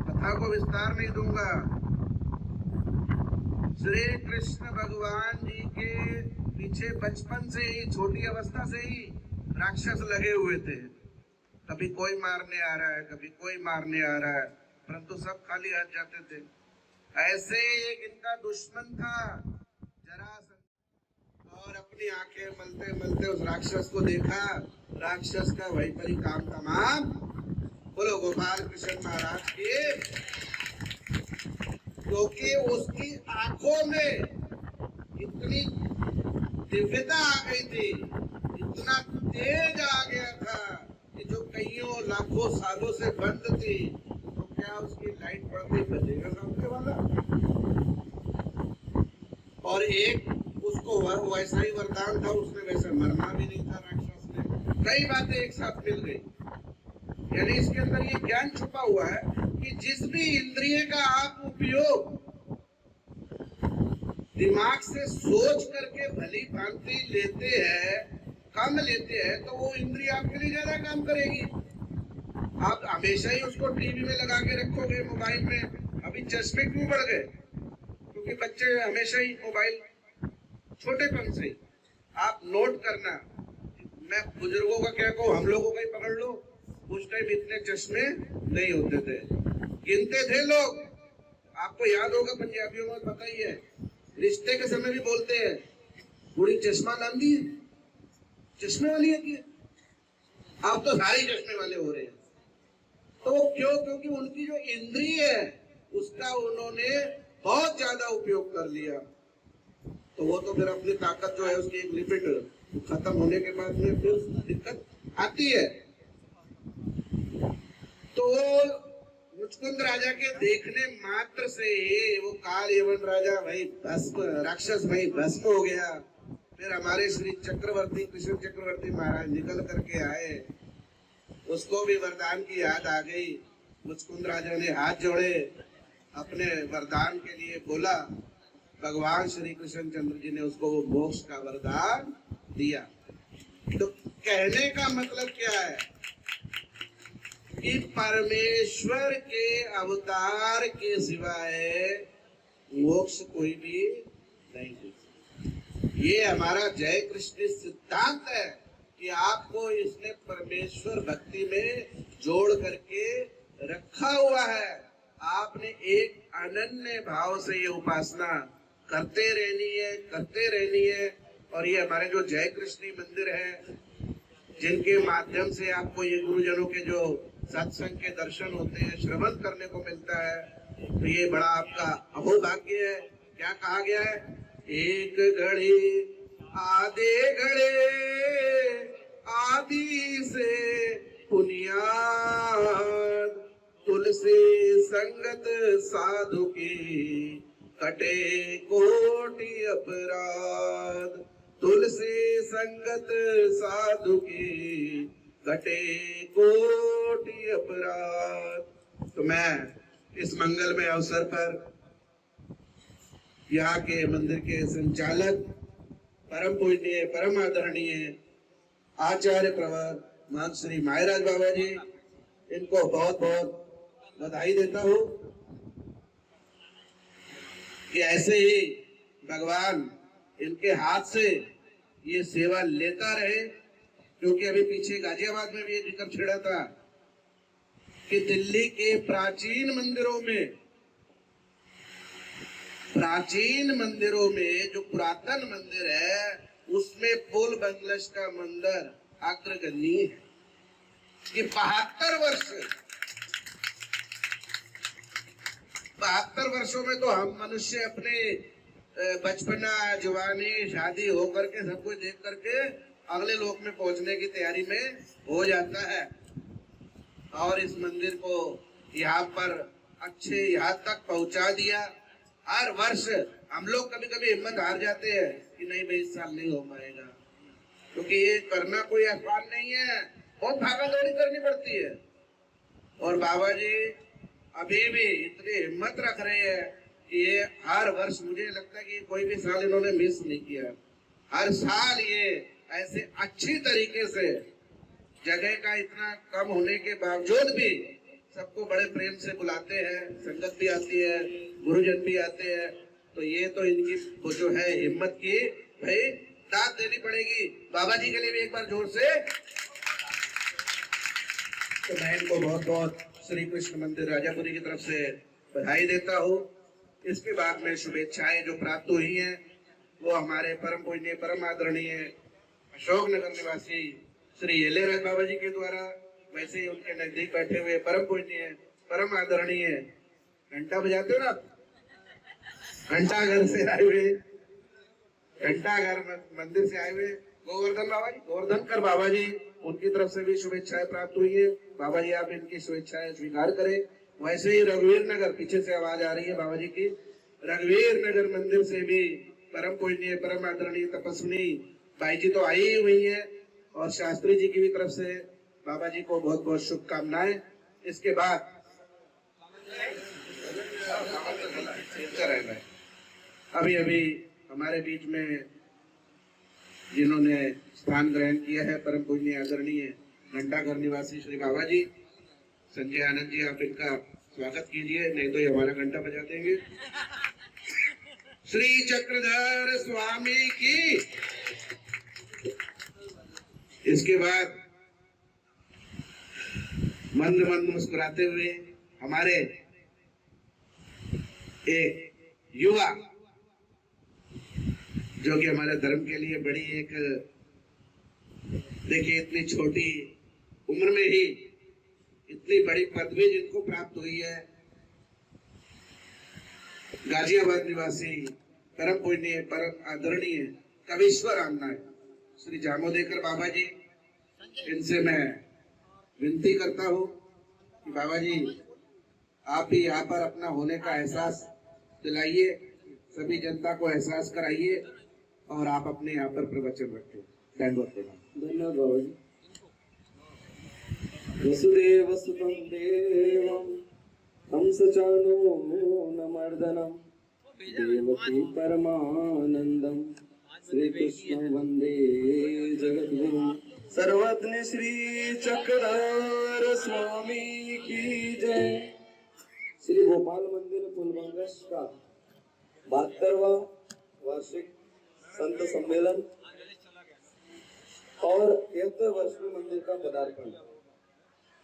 कथा को विस्तार नहीं दूंगा। श्री कृष्ण भगवान जी के पीछे बचपन से ही, छोटी अवस्था से ही राक्षस लगे हुए थे। कभी कोई मारने आ रहा है, कभी कोई मारने आ रहा है, परंतु सब खाली हाथ जाते थे। ऐसे एक इनका दुश्मन था जरासंध, और अपनी आंखें मलते मलते उस राक्षस को देखा। राक्षस का वहीं पर ही काम तमाम। बोलो गोपाल कृष्ण महाराज की। क्योंकि उसकी आंखों में इतनी दिव्यता आ गई थी, इतना तेज आ गया था कि जो कईयों लाखों सालों से बंद थी, तो क्या उसकी लाइट पड़ती बजेगा सामने वाला। और एक उसको वैसा ही वरदान था, उसने वैसे मरना भी नहीं था राक्षस ने। कई बातें एक साथ मिल गई। यानी इसके अंदर ये ज्ञान छुपा हुआ है कि जिस भी इंद्रिय का आप उपयोग दिमाग से सोच करके भली भांति लेते हैं, कम लेते हैं, तो वो इंद्रिय आपके लिए ज्यादा काम करेगी। आप हमेशा ही उसको टीवी में लगा के रखोगे, मोबाइल में। अभी चश्मे क्यों बढ़ गए? क्योंकि बच्चे हमेशा ही मोबाइल, छोटेपन से। आप नोट करना, मैं बुजुर्गों का क्या कहूँ, हम लोगों का ही पकड़ लो, उस टाइम इतने चश्मे नहीं होते थे, गिनते थे लोग। आपको याद होगा, पंजाबियों में पता ही है, रिश्ते के समय भी बोलते हैं, बूढ़ी चश्मा लांदी है, चश्मे वाली है। आप तो सारे चश्मे वाले हो रहे हैं। तो क्यों? क्योंकि उनकी जो इंद्रिय है उसका उन्होंने बहुत ज्यादा उपयोग कर लिया। तो वो तो फिर अपनी ताकत जो है उसकी एक लिमिट खत्म होने के बाद में फिर दिक्कत आती है। तो मुचकुंद राजा के देखने मात्र से ही वो काल यवन राजा भाई भस्म, राक्षस भाई भस्म हो गया। फिर हमारे श्री चक्रवर्ती कृष्ण चक्रवर्ती महाराज निकल करके आए, उसको भी वरदान की याद आ गई। मुचकुंद राजा ने हाथ जोड़े, अपने वरदान के लिए बोला। भगवान श्री कृष्ण चंद्र जी ने उसको वो मोक्ष का वरदान दिया। तो कहने का मतलब क्या है कि परमेश्वर के अवतार के सिवाय मोक्ष कोई भी नहीं दे सकता। ये हमारा जय कृष्ण सिद्धांत है कि आपको इसने परमेश्वर भक्ति में जोड़ करके रखा हुआ है। आपने एक अनन्य भाव से ये उपासना करते रहनी है। और ये हमारे जो जय कृष्ण मंदिर है, जिनके माध्यम से आपको ये गुरुजनों के जो सत्संग के दर्शन होते हैं, श्रवण करने को मिलता है, तो ये बड़ा आपका अहोभाग्य है। क्या कहा गया है? एक घड़ी आधे घड़े आदि से पुनियाद, तुलसी संगत साधु की कटे कोटि अपराध। तुलसी संगत साधु की घटे कोटि अपराध। तो मैं इस मंगलमय अवसर पर यहाँ के मंदिर के संचालक परम पूजनीय परम आदरणीय आचार्य प्रवर महंत श्री मायराज बाबा जी, इनको बहुत बहुत बधाई देता हूँ कि ऐसे ही भगवान इनके हाथ से ये सेवा लेता रहे। क्योंकि अभी पीछे गाजियाबाद में भी ये जिक्र छिड़ा था कि दिल्ली के प्राचीन मंदिरों में जो पुरातन मंदिर है उसमें फुल बंगलश का मंदिर अग्रगण्य है कि 72 वर्षों में तो हम मनुष्य अपने बचपना जवानी शादी होकर के सब कुछ देख करके अगले लोक में पहुंचने की तैयारी में हो जाता है। और इस मंदिर को यहाँ पर अच्छे यहाँ तक पहुंचा दिया। हर वर्ष हम लोग कभी कभी हिम्मत हार जाते हैं कि नहीं भाई इस साल नहीं हो पाएगा, क्योंकि ये करना कोई आसान नहीं है, बहुत भागा दौड़ी करनी पड़ती है। और बाबा जी अभी भी इतनी हिम्मत रख रहे हैं कि ये हर वर्ष, मुझे लगता है कि कोई भी साल इन्होंने मिस नहीं किया। हर साल ये ऐसे अच्छी तरीके से, जगह का इतना कम होने के बावजूद भी सबको बड़े प्रेम से बुलाते हैं, संगत भी आती है, गुरुजन भी आते हैं। तो ये तो इनकी वो जो है हिम्मत की भाई दाद देनी पड़ेगी। बाबा जी के लिए भी एक बार जोर से तो मैं इनको बहुत बहुत श्री कृष्ण मंदिर राजापुरी की तरफ से बधाई देता हूँ। इसके बाद में शुभेच्छाएं जो प्राप्त हुई हैं वो हमारे परम पूजनीय परम आदरणीय अशोक नगर निवासी श्री एलेराज बाबा जी के द्वारा, वैसे ही उनके नजदीक बैठे हुए परम पूजनीय परम आदरणीय, घंटा बजाते हो ना, घंटा घर से आए हुए, घंटा घर मंदिर से आए हुए गोवर्धन बाबा जी, गोवर्धनकर बाबा जी, उनकी तरफ से भी शुभेच्छाएं प्राप्त हुई है। बाबा जी आप इनकी शुभेच्छाएं स्वीकार करें। वैसे ही रघुवीर नगर, पीछे से आवाज आ रही है बाबा जी की, रघुवीर नगर मंदिर से भी परम पूजनीय परम आदरणीय तपस्विनी भाई जी तो आई ही हुई है, और शास्त्री जी की भी तरफ से बाबा जी को बहुत बहुत शुभकामनाएं। इसके बाद अभी अभी हमारे बीच में जिन्होंने स्थान ग्रहण किया है परम पूजनीय आदरणीय घंटा घर निवासी श्री बाबा जी संजय आनंद जी, आप इनका स्वागत कीजिए, नहीं तो ये हमारा घंटा बजा देंगे। श्री चक्रधर स्वामी की। इसके बाद मंद मंद मुस्कुराते हुए हमारे एक युवा, जो कि हमारे धर्म के लिए बड़ी एक, देखिए इतनी छोटी उम्र में ही इतनी बड़ी पदवी जिनको प्राप्त हुई है, गाजियाबाद निवासी परम पूजनीय परम आदरणीय कवीश्वर रामनाथ श्री जामोदेकर बाबा जी, इनसे मैं विनती करता हूँ कि बाबा जी आप भी यहाँ पर अपना होने का एहसास दिलाइए, सभी जनता को एहसास कराइए, और आप अपने यहाँ पर प्रवचन रखें। धन्यवाद बाबा जी। वसुदेव सुतं देवं कंसचाणूरमर्दनं देवकी परमानंदं श्री कृष्ण वंदे जगद्गुरुं। सर्वज्ञ श्री चक्रधर स्वामी की जय। श्री गोपाल मंदिर फुलबंगश का 72वां वार्षिक संत सम्मेलन और 73 वर्ष में मंदिर का पदार्पण,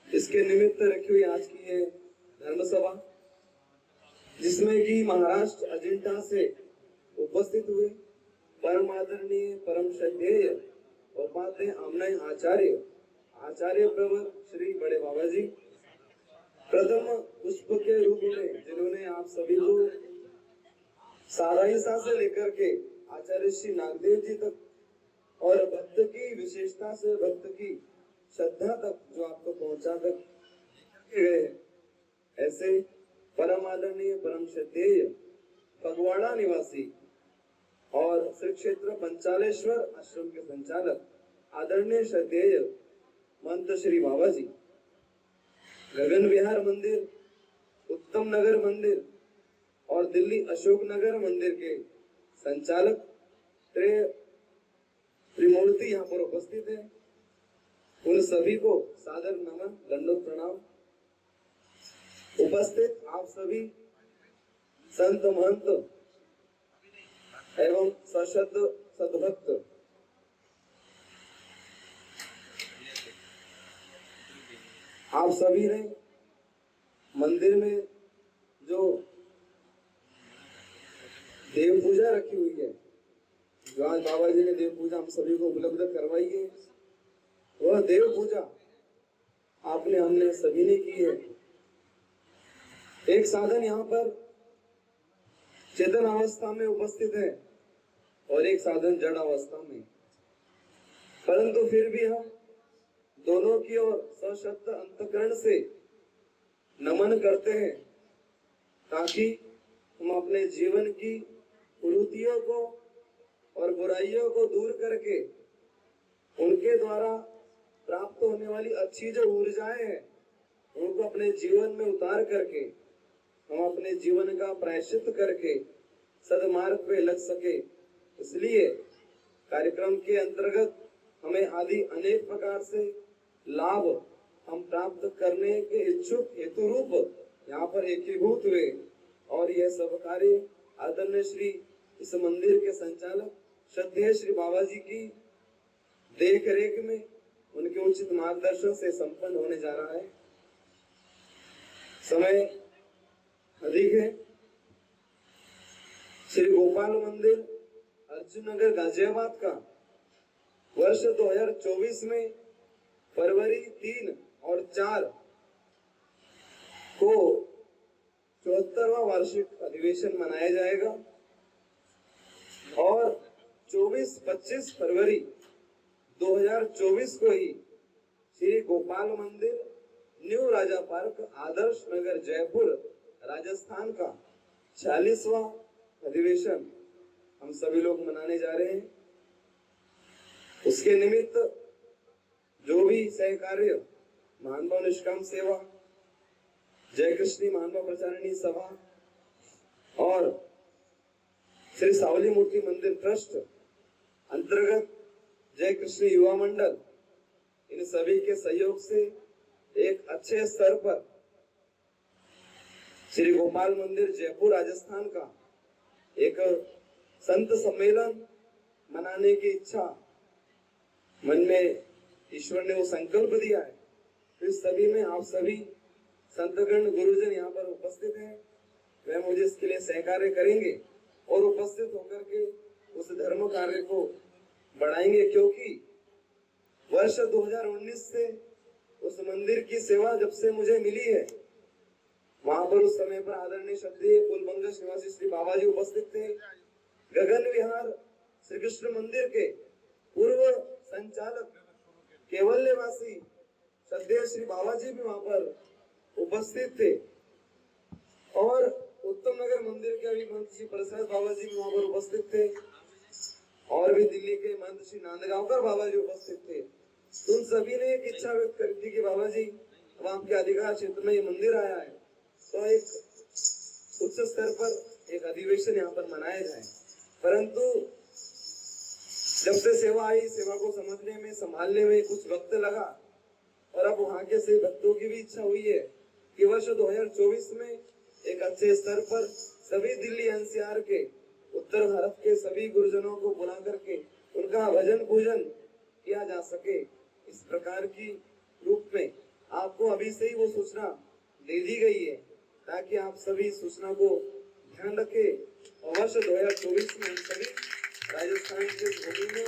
इसके निमित्त रखी हुई आज की ये धर्म सभा, जिसमें कि महाराष्ट्र अजिंठा से उपस्थित हुए परम आदरणीय परम श्रद्धेय उपाध्याय आमनाय आचार्य प्रवर श्री बड़े बाबा जी प्रथम पुष्प के रूप में, जिन्होंने आप सभी को साराईसा से लेकर के आचार्य श्री नागदेव जी तक और भक्त की विशेषता से भक्त की श्रद्धा तक जो आपको पहुंचा तक गए, ऐसे परम आदरणीय परम श्रद्धेय फगवाड़ा निवासी और श्री क्षेत्र पंचालेश्वर आश्रम के संचालक आदरणीय श्रद्धेय महंत श्री बाबा जी, गगन विहार मंदिर, उत्तम नगर मंदिर और दिल्ली अशोक नगर मंदिर के संचालक त्रिमूर्ति यहाँ पर उपस्थित है। उन सभी को सादर नमन, दंडवत प्रणाम। उपस्थित आप सभी संत महंत एवं सशक्त सद्भक्त, आप सभी ने मंदिर में जो देव पूजा रखी हुई है, जो आज बाबा जी ने देव पूजा हम सभी को उपलब्ध करवाई है, वह देव पूजा आपने हमने सभी ने की है। एक साधन यहाँ पर चेतन अवस्था में उपस्थित है और एक साधन जड़ अवस्था में, परंतु फिर भी हम दोनों की ओर सशक्त अंतकरण से नमन करते हैं, ताकि हम अपने जीवन की कुरीतियों को और बुराइयों को दूर करके उनके द्वारा प्राप्त होने वाली अच्छी जो ऊर्जाएं हैं उनको अपने जीवन में उतार करके हम अपने जीवन का प्रायश्चित करके सदमार्ग पे लग सके। इसलिए कार्यक्रम के अंतर्गत हमें आदि अनेक प्रकार से लाभ हम प्राप्त करने के इच्छुक हेतु रूप यहाँ पर एकीभूत हुए और यह सब कार्य आदरणीय श्री इस मंदिर के संचालक श्रद्धेय श्री बाबा जी की देख रेख में उनके उचित मार्गदर्शन से संपन्न होने जा रहा है। समय अधिक है। श्री गोपाल मंदिर अर्जुन नगर गाजियाबाद का वर्ष 2024 में फरवरी 3 और 4 को 74वां वार्षिक अधिवेशन मनाया जाएगा और 24-25 फरवरी 2024 को ही श्री गोपाल मंदिर न्यू राजा पार्क आदर्श नगर जयपुर राजस्थान का 40वां अधिवेशन हम सभी लोग मनाने जा रहे हैं। उसके निमित्त जो भी सहकार्य महानुभाव निष्काम सेवा, जय कृष्णी महानुभाव प्रचारिणी सभा और श्री सावली मूर्ति मंदिर ट्रस्ट अंतर्गत जय कृष्ण युवा मंडल, इन सभी के सहयोग से एक अच्छे स्तर पर श्री गोपाल मंदिर जयपुर राजस्थान का एक संत सम्मेलन मनाने की इच्छा मन में ईश्वर ने वो संकल्प दिया है। तो इस सभी में आप सभी संतगण गुरुजन यहाँ पर उपस्थित हैं, वह मुझे इसके लिए सहकार्य करेंगे और उपस्थित होकर के उस धर्म कार्य को बढ़ाएंगे, क्योंकि वर्ष 2019 से उस मंदिर की सेवा जब से मुझे मिली है, वहां पर उस समय पर आदरणीय श्रद्धेय पुलबंगा निवासी श्री बाबा जी उपस्थित थे। गगन विहार श्री कृष्ण मंदिर के पूर्व संचालक केवल्यवासी श्रद्धेय श्री बाबा जी भी वहां पर उपस्थित थे और उत्तम नगर मंदिर के अभी महंत श्री प्रसाद बाबा जी भी वहां पर उपस्थित थे और भी दिल्ली के महंत श्री नांदगांवकर बाबा जी उपस्थित थे। उन सभी ने एक इच्छा व्यक्त कर दी कि बाबा जी अब आपके अधिकार क्षेत्र में ये मंदिर आया है तो एक उच्च स्तर पर एक अधिवेशन यहाँ पर मनाया जाए। परंतु जब से सेवा आई, सेवा को समझने में संभालने में कुछ वक्त लगा और अब वहां के से भक्तों की भी इच्छा हुई है कि वर्ष 2024 में एक अच्छे स्तर पर सभी दिल्ली एनसीआर के उत्तर भारत के सभी गुरुजनों को बुला करके उनका भजन पूजन किया जा सके। इस प्रकार की रूप में आपको अभी से ही वो सूचना दे दी गई है ताकि आप सभी सूचना को ध्यान रखें और वर्ष 2024 में हम सभी राजस्थान के भूमि में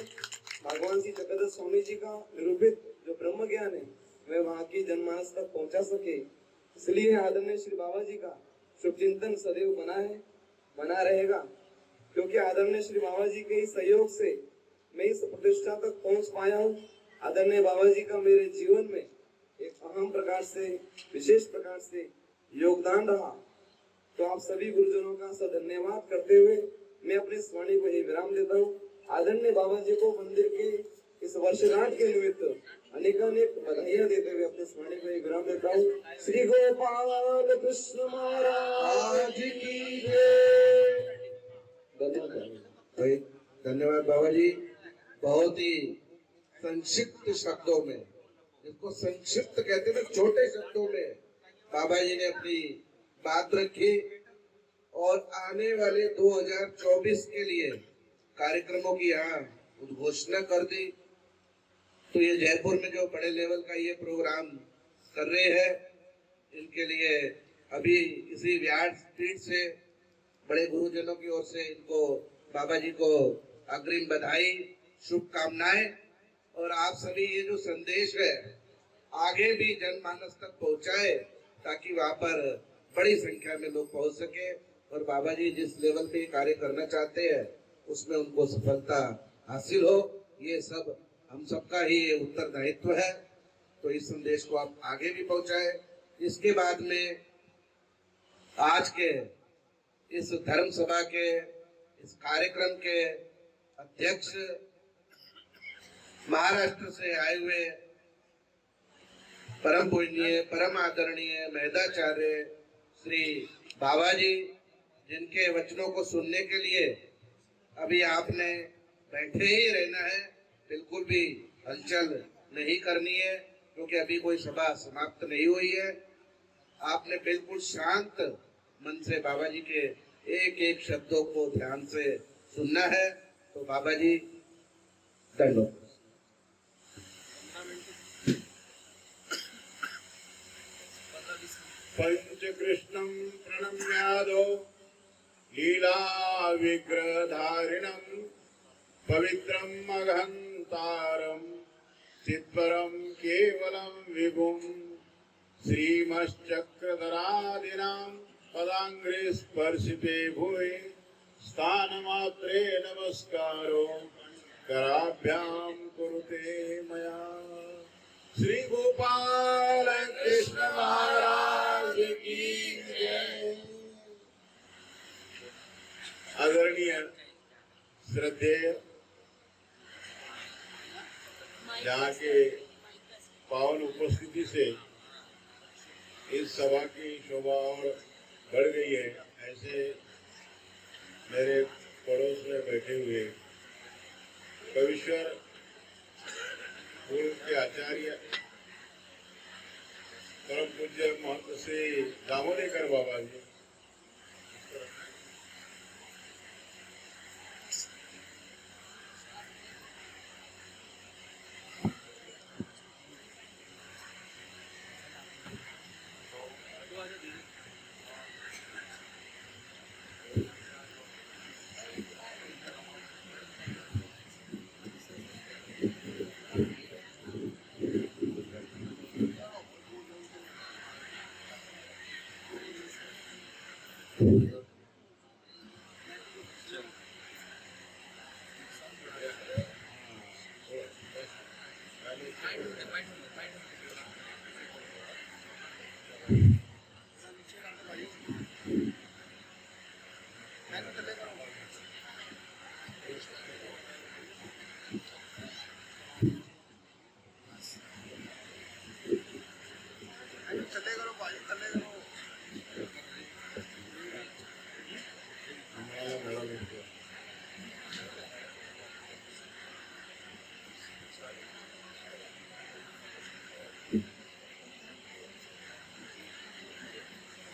भगवान श्री जगदीश स्वामी जी का निरूपित जो ब्रह्म ज्ञान है वह वहाँ की जनमानस तक पहुँचा सके। इसलिए आदरणीय श्री बाबा जी का शुभ चिंतन सदैव बना रहेगा, क्योंकि आदरणीय श्री बाबा जी के सहयोग से मैं इस प्रतिष्ठा तक पहुंच पाया हूँ। आदरणीय बाबा जी का मेरे जीवन में एक अहम प्रकार से विशेष प्रकार से योगदान रहा। तो आप सभी गुरुजनों का धन्यवाद करते हुए मैं अपने इस वाणी को यही विराम देता हूँ। आदरणीय बाबा जी को मंदिर के इस वर्षगांठ के निमित्त अनेकानेक बधाइयां देते हुए अपने इस वाणी को यही विराम देता हूँ। श्री गोपाल कृष्ण महाराज की जय। भाई धन्यवाद बाबा जी। बहुत ही संक्षिप्त शब्दों में, जिसको संक्षिप्त कहते हैं, छोटे शब्दों में बाबा जी ने अपनी बात रखी और आने वाले 2024 के लिए कार्यक्रमों की यहाँ उद्घोषणा कर दी। तो ये जयपुर में जो बड़े लेवल का ये प्रोग्राम कर रहे हैं, इनके लिए अभी इसी व्यासपीठ से बड़े गुरुजनों की ओर से इनको बाबा जी को अग्रिम बधाई, शुभकामनाएं। और आप सभी ये जो संदेश है आगे भी जनमानस तक पहुंचाए, ताकि वहां पर बड़ी संख्या में लोग पहुंच सके और बाबा जी जिस लेवल पे कार्य करना चाहते हैं उसमें उनको सफलता हासिल हो। ये सब हम सबका ही उत्तरदायित्व है। तो इस संदेश को आप आगे भी पहुंचाए। इसके बाद में आज के इस धर्म सभा के इस कार्यक्रम के अध्यक्ष महाराष्ट्र से आए हुए परम पूजनीय, परम आदरणीय मेधाचार्य श्री बाबा जी, जिनके वचनों को सुनने के लिए अभी आपने बैठे ही रहना है, बिल्कुल भी हलचल नहीं करनी है, क्योंकि अभी कोई सभा समाप्त नहीं हुई है। आपने बिल्कुल शांत मन से बाबा जी के एक एक शब्दों को ध्यान से सुनना है। तो बाबा जी धन्यवाद। पंचकृष्णं प्रणम्यादो लीला विग्रहधारिणं पवित्रं अघंतारं चित्परं केवलं विभुं श्रीमश्चक्रधरादिनां पदांग्रे स्पर्शिते भुवि स्थानमात्रे नमस्कारो कराभ्यां कुरुते मया। श्री गोपाल कृष्ण महाराज की जय। आदरणीय श्रद्धेय यहाँ के पावन उपस्थिति से इस सभा की शोभा और बढ़ गई है। ऐसे मेरे पड़ोस में बैठे हुए कविश्वर पूर्व के आचार्य परम पूज्य महंत श्री दामोदर बाबा जी,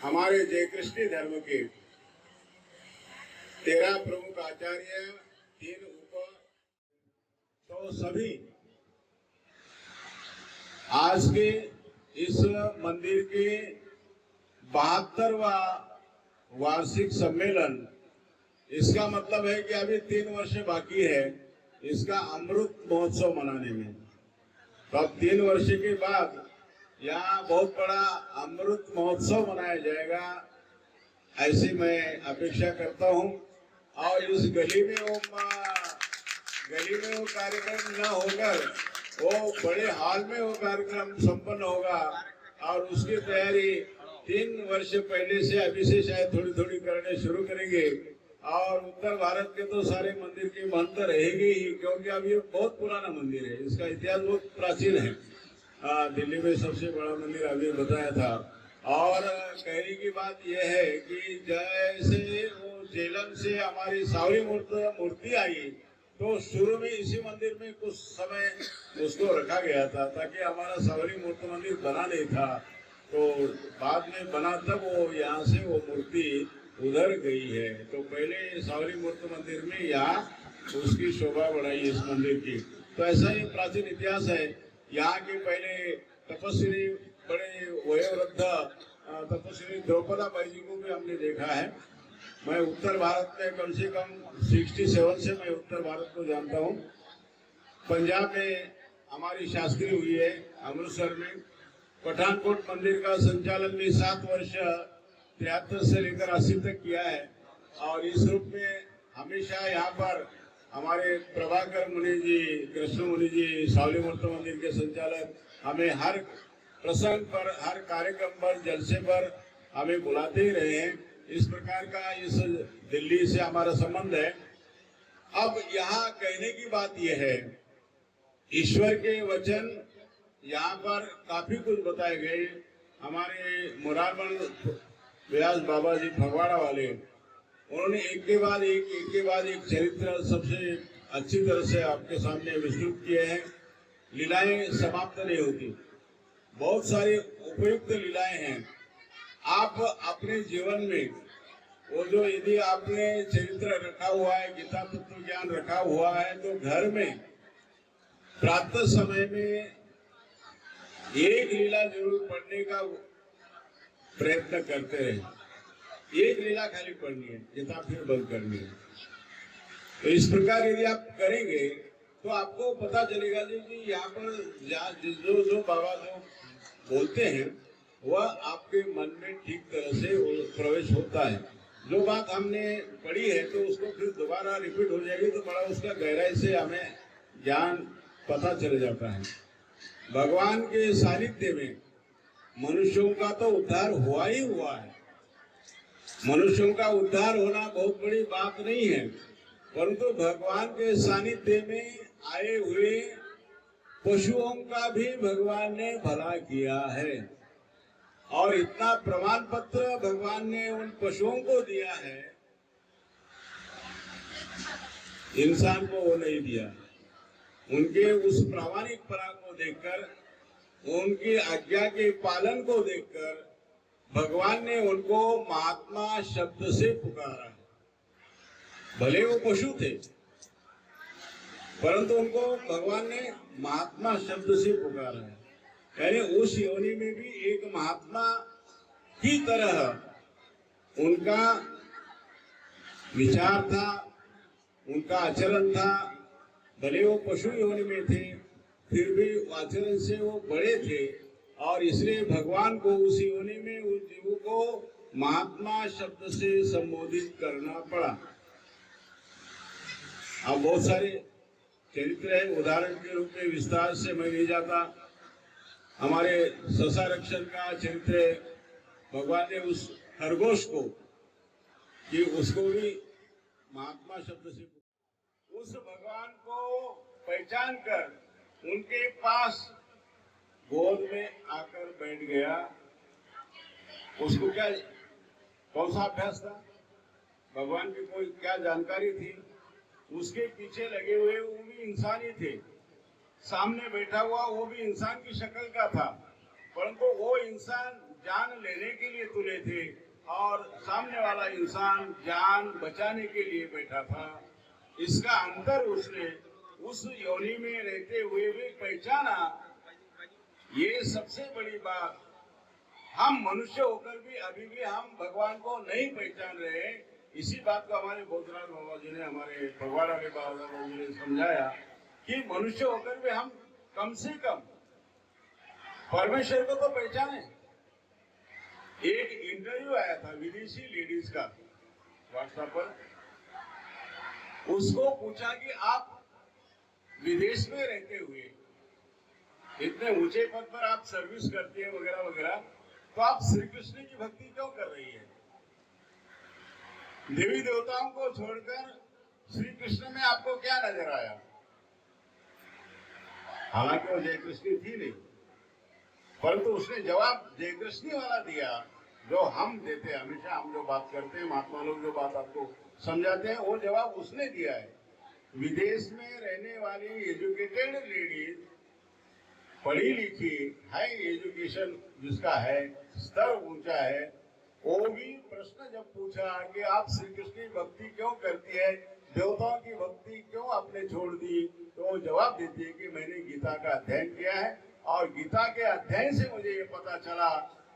हमारे जय कृष्ण धर्म के 13 प्रमुख आचार्य, 3 उप, तो सभी आज के इस मंदिर के 72वां वार्षिक सम्मेलन, इसका मतलब है कि अभी 3 वर्ष बाकी है इसका अमृत महोत्सव मनाने में। तो अब 3 वर्ष के बाद यहाँ बहुत बड़ा अमृत महोत्सव मनाया जाएगा, ऐसी मैं अपेक्षा करता हूँ। और इस गली में वो कार्यक्रम न होकर वो बड़े हॉल में वो कार्यक्रम संपन्न होगा। और उसकी तैयारी 3 वर्ष पहले से अभी से शायद थोड़ी थोड़ी करने शुरू करेंगे। और उत्तर भारत के तो सारे मंदिर के महंत रहेंगे ही, क्योंकि अब ये बहुत पुराना मंदिर है, इसका इतिहास बहुत प्राचीन है। दिल्ली में सबसे बड़ा मंदिर अभी बताया था। और कहने की बात यह है कि जैसे वो झेलम से हमारी सावरी मूर्ति आई, तो शुरू में इसी मंदिर में कुछ समय उसको रखा गया था, ताकि हमारा सावरी मूर्ति मंदिर बना नहीं था। तो बाद में बना, तब वो यहाँ से वो मूर्ति उधर गई है। तो पहले सावरी मूर्ति मंदिर में यहाँ उसकी शोभा बढ़ाई इस मंदिर की। तो ऐसा ही प्राचीन इतिहास है। यहाँ के पहले तपस्वी, बड़े वयोवृद्ध तपस्वी द्रौपदा बाई जी को भी हमने देखा है। मैं उत्तर भारत में कम से कम 67 से मैं उत्तर भारत को जानता हूँ। पंजाब में हमारी शास्त्री हुई है, अमृतसर में। पठानकोट मंदिर का संचालन भी 7 वर्ष 73 से लेकर 80 तक किया है। और इस रूप में हमेशा यहाँ पर हमारे प्रभाकर मुनि जी, कृष्ण मुनि जी, सावली मूर्ति मंदिर के संचालक हमें हर प्रसंग पर, हर कार्यक्रम पर, जलसे पर हमें बुलाते ही रहे हैं। इस प्रकार का इस दिल्ली से हमारा संबंध है। अब यहाँ कहने की बात यह है, ईश्वर के वचन यहाँ पर काफी कुछ बताए गए। हमारे मुरारबन व्यास बाबा जी फगवाड़ा वाले, उन्होंने एक के बाद एक चरित्र सबसे अच्छी तरह से आपके सामने विस्तृत किए हैं। लीलाएं समाप्त नहीं होती, बहुत सारी उपयुक्त लीलाएं हैं। आप अपने जीवन में वो जो, यदि आपने चरित्र रखा हुआ है, गीता तत्व ज्ञान रखा हुआ है, तो घर में प्रातः समय में एक लीला जरूर पढ़ने का प्रयत्न करते रहे। एक लीला खाली पढ़नी है, गीता फिर बंद करनी है। तो इस प्रकार यदि आप करेंगे तो आपको पता चलेगा जी कि यहाँ पर जो बाबा जो बोलते हैं वह आपके मन में ठीक तरह से प्रवेश होता है। जो बात हमने पढ़ी है तो उसको फिर दोबारा रिपीट हो जाएगी तो बड़ा उसका गहराई से हमें ज्ञान पता चल जाता है। भगवान के सानिध्य में मनुष्यों का तो उद्धार हुआ ही हुआ है। मनुष्यों का उद्धार होना बहुत बड़ी बात नहीं है, परंतु भगवान के सानिध्य में आए हुए पशुओं का भी भगवान ने भला किया है। और इतना प्रमाण पत्र भगवान ने उन पशुओं को दिया है, इंसान को वो नहीं दिया। उनके उस प्रामाणिकता को देखकर, उनकी आज्ञा के पालन को देखकर भगवान ने उनको महात्मा शब्द से पुकारा है। भले वो पशु थे, परंतु उनको भगवान ने महात्मा शब्द से पुकारा है। यानी उस योनि में भी एक महात्मा की तरह उनका विचार था, उनका आचरण था। भले वो पशु योनि में थे, फिर भी आचरण से वो बड़े थे, और इसलिए भगवान को उस योनि में उस जीव को महात्मा शब्द से संबोधित करना पड़ा। अब बहुत सारे चरित्र है, उदाहरण के रूप में विस्तार से मैं नहीं जाता। हमारे ससा रक्षण का चरित्र है। भगवान ने उस खरगोश को, कि उसको भी महात्मा शब्द से, उस भगवान को पहचान कर उनके पास गोद में आकर बैठ गया। उसको क्या, कौन सा अभ्यास था, भगवान की कोई क्या जानकारी थी? उसके पीछे लगे हुए वो भी इंसान ही थे, सामने बैठा हुआ वो भी इंसान की शक्ल का था, परंतु वो इंसान जान लेने के लिए तुले थे और सामने वाला इंसान जान बचाने के लिए बैठा था। इसका अंतर उसने उस योनि में रहते हुए भी पहचाना। ये सबसे बड़ी बात, हम मनुष्य होकर भी अभी भी हम भगवान को नहीं पहचान रहे। इसी बात को हमारे बोधराज बाबा जी ने, हमारे फगवाड़ा के बाबा जी ने समझाया कि मनुष्य होकर भी हम कम से कम परमेश्वर को तो पहचाने। एक इंटरव्यू आया था विदेशी लेडीज का व्हाट्सएप पर, उसको पूछा कि आप विदेश में रहते हुए इतने ऊंचे पद पर आप सर्विस करती है वगैरह वगैरह, तो आप श्री कृष्ण की भक्ति क्यों कर रही है? देवी देवताओं को छोड़कर श्री कृष्ण में आपको क्या नजर आया? हालांकि वो जय कृष्ण थी नहीं, परंतु उसने जवाब जय कृष्ण वाला दिया जो हम देते हैं। हमेशा हम जो बात करते हैं, महात्मा लोग जो बात आपको समझाते हैं, वो जवाब उसने दिया है। विदेश में रहने वाली एजुकेटेड लेडीज, पढ़ी लिखी, हाई एजुकेशन जिसका है, स्तर ऊंचा है, वो भी प्रश्न जब पूछा कि आप श्री कृष्ण की भक्ति क्यों करती है, देवताओं की भक्ति क्यों आपने छोड़ दी, तो वो जवाब देती है कि मैंने गीता का अध्ययन किया है और गीता के अध्ययन से मुझे ये पता चला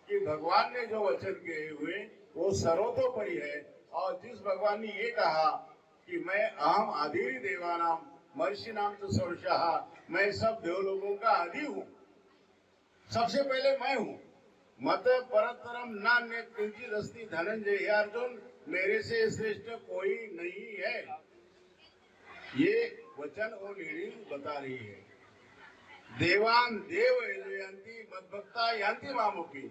कि भगवान ने जो वचन कहे हुए वो सर्वतोपरि है। और जिस भगवान ने ये कहा कि मैं अहम आदि देवानाम महर्षि नाम तो सर्वशः, मैं सब देवलोगों का आदि हूँ, सबसे पहले मैं हूँ। मत परतरम नान्य किंचित अस्ति धनंजय, हे अर्जुन, मेरे से श्रेष्ठ कोई नहीं है। ये वचन वो लेडी बता रही है। देवान देव यंती मद्भक्ता यंती मामुखी,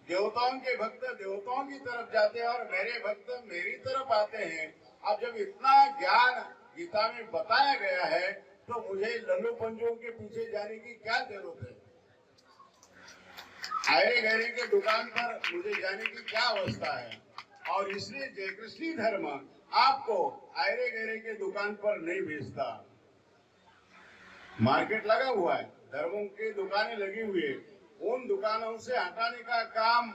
देवताओं के भक्त देवताओं की तरफ जाते हैं और मेरे भक्त मेरी तरफ आते हैं। अब जब इतना ज्ञान गीता में बताया गया है तो मुझे लल्लू पंजों के पीछे जाने की क्या जरूरत है? आयरे गहरे के दुकान पर मुझे जाने की क्या अवस्था है? और इसलिए जय कृष्ण धर्म आपको आयरे गहरे के दुकान पर नहीं भेजता। मार्केट लगा हुआ है, धर्मों की दुकानें लगी हुई है, उन दुकानों से हटाने का काम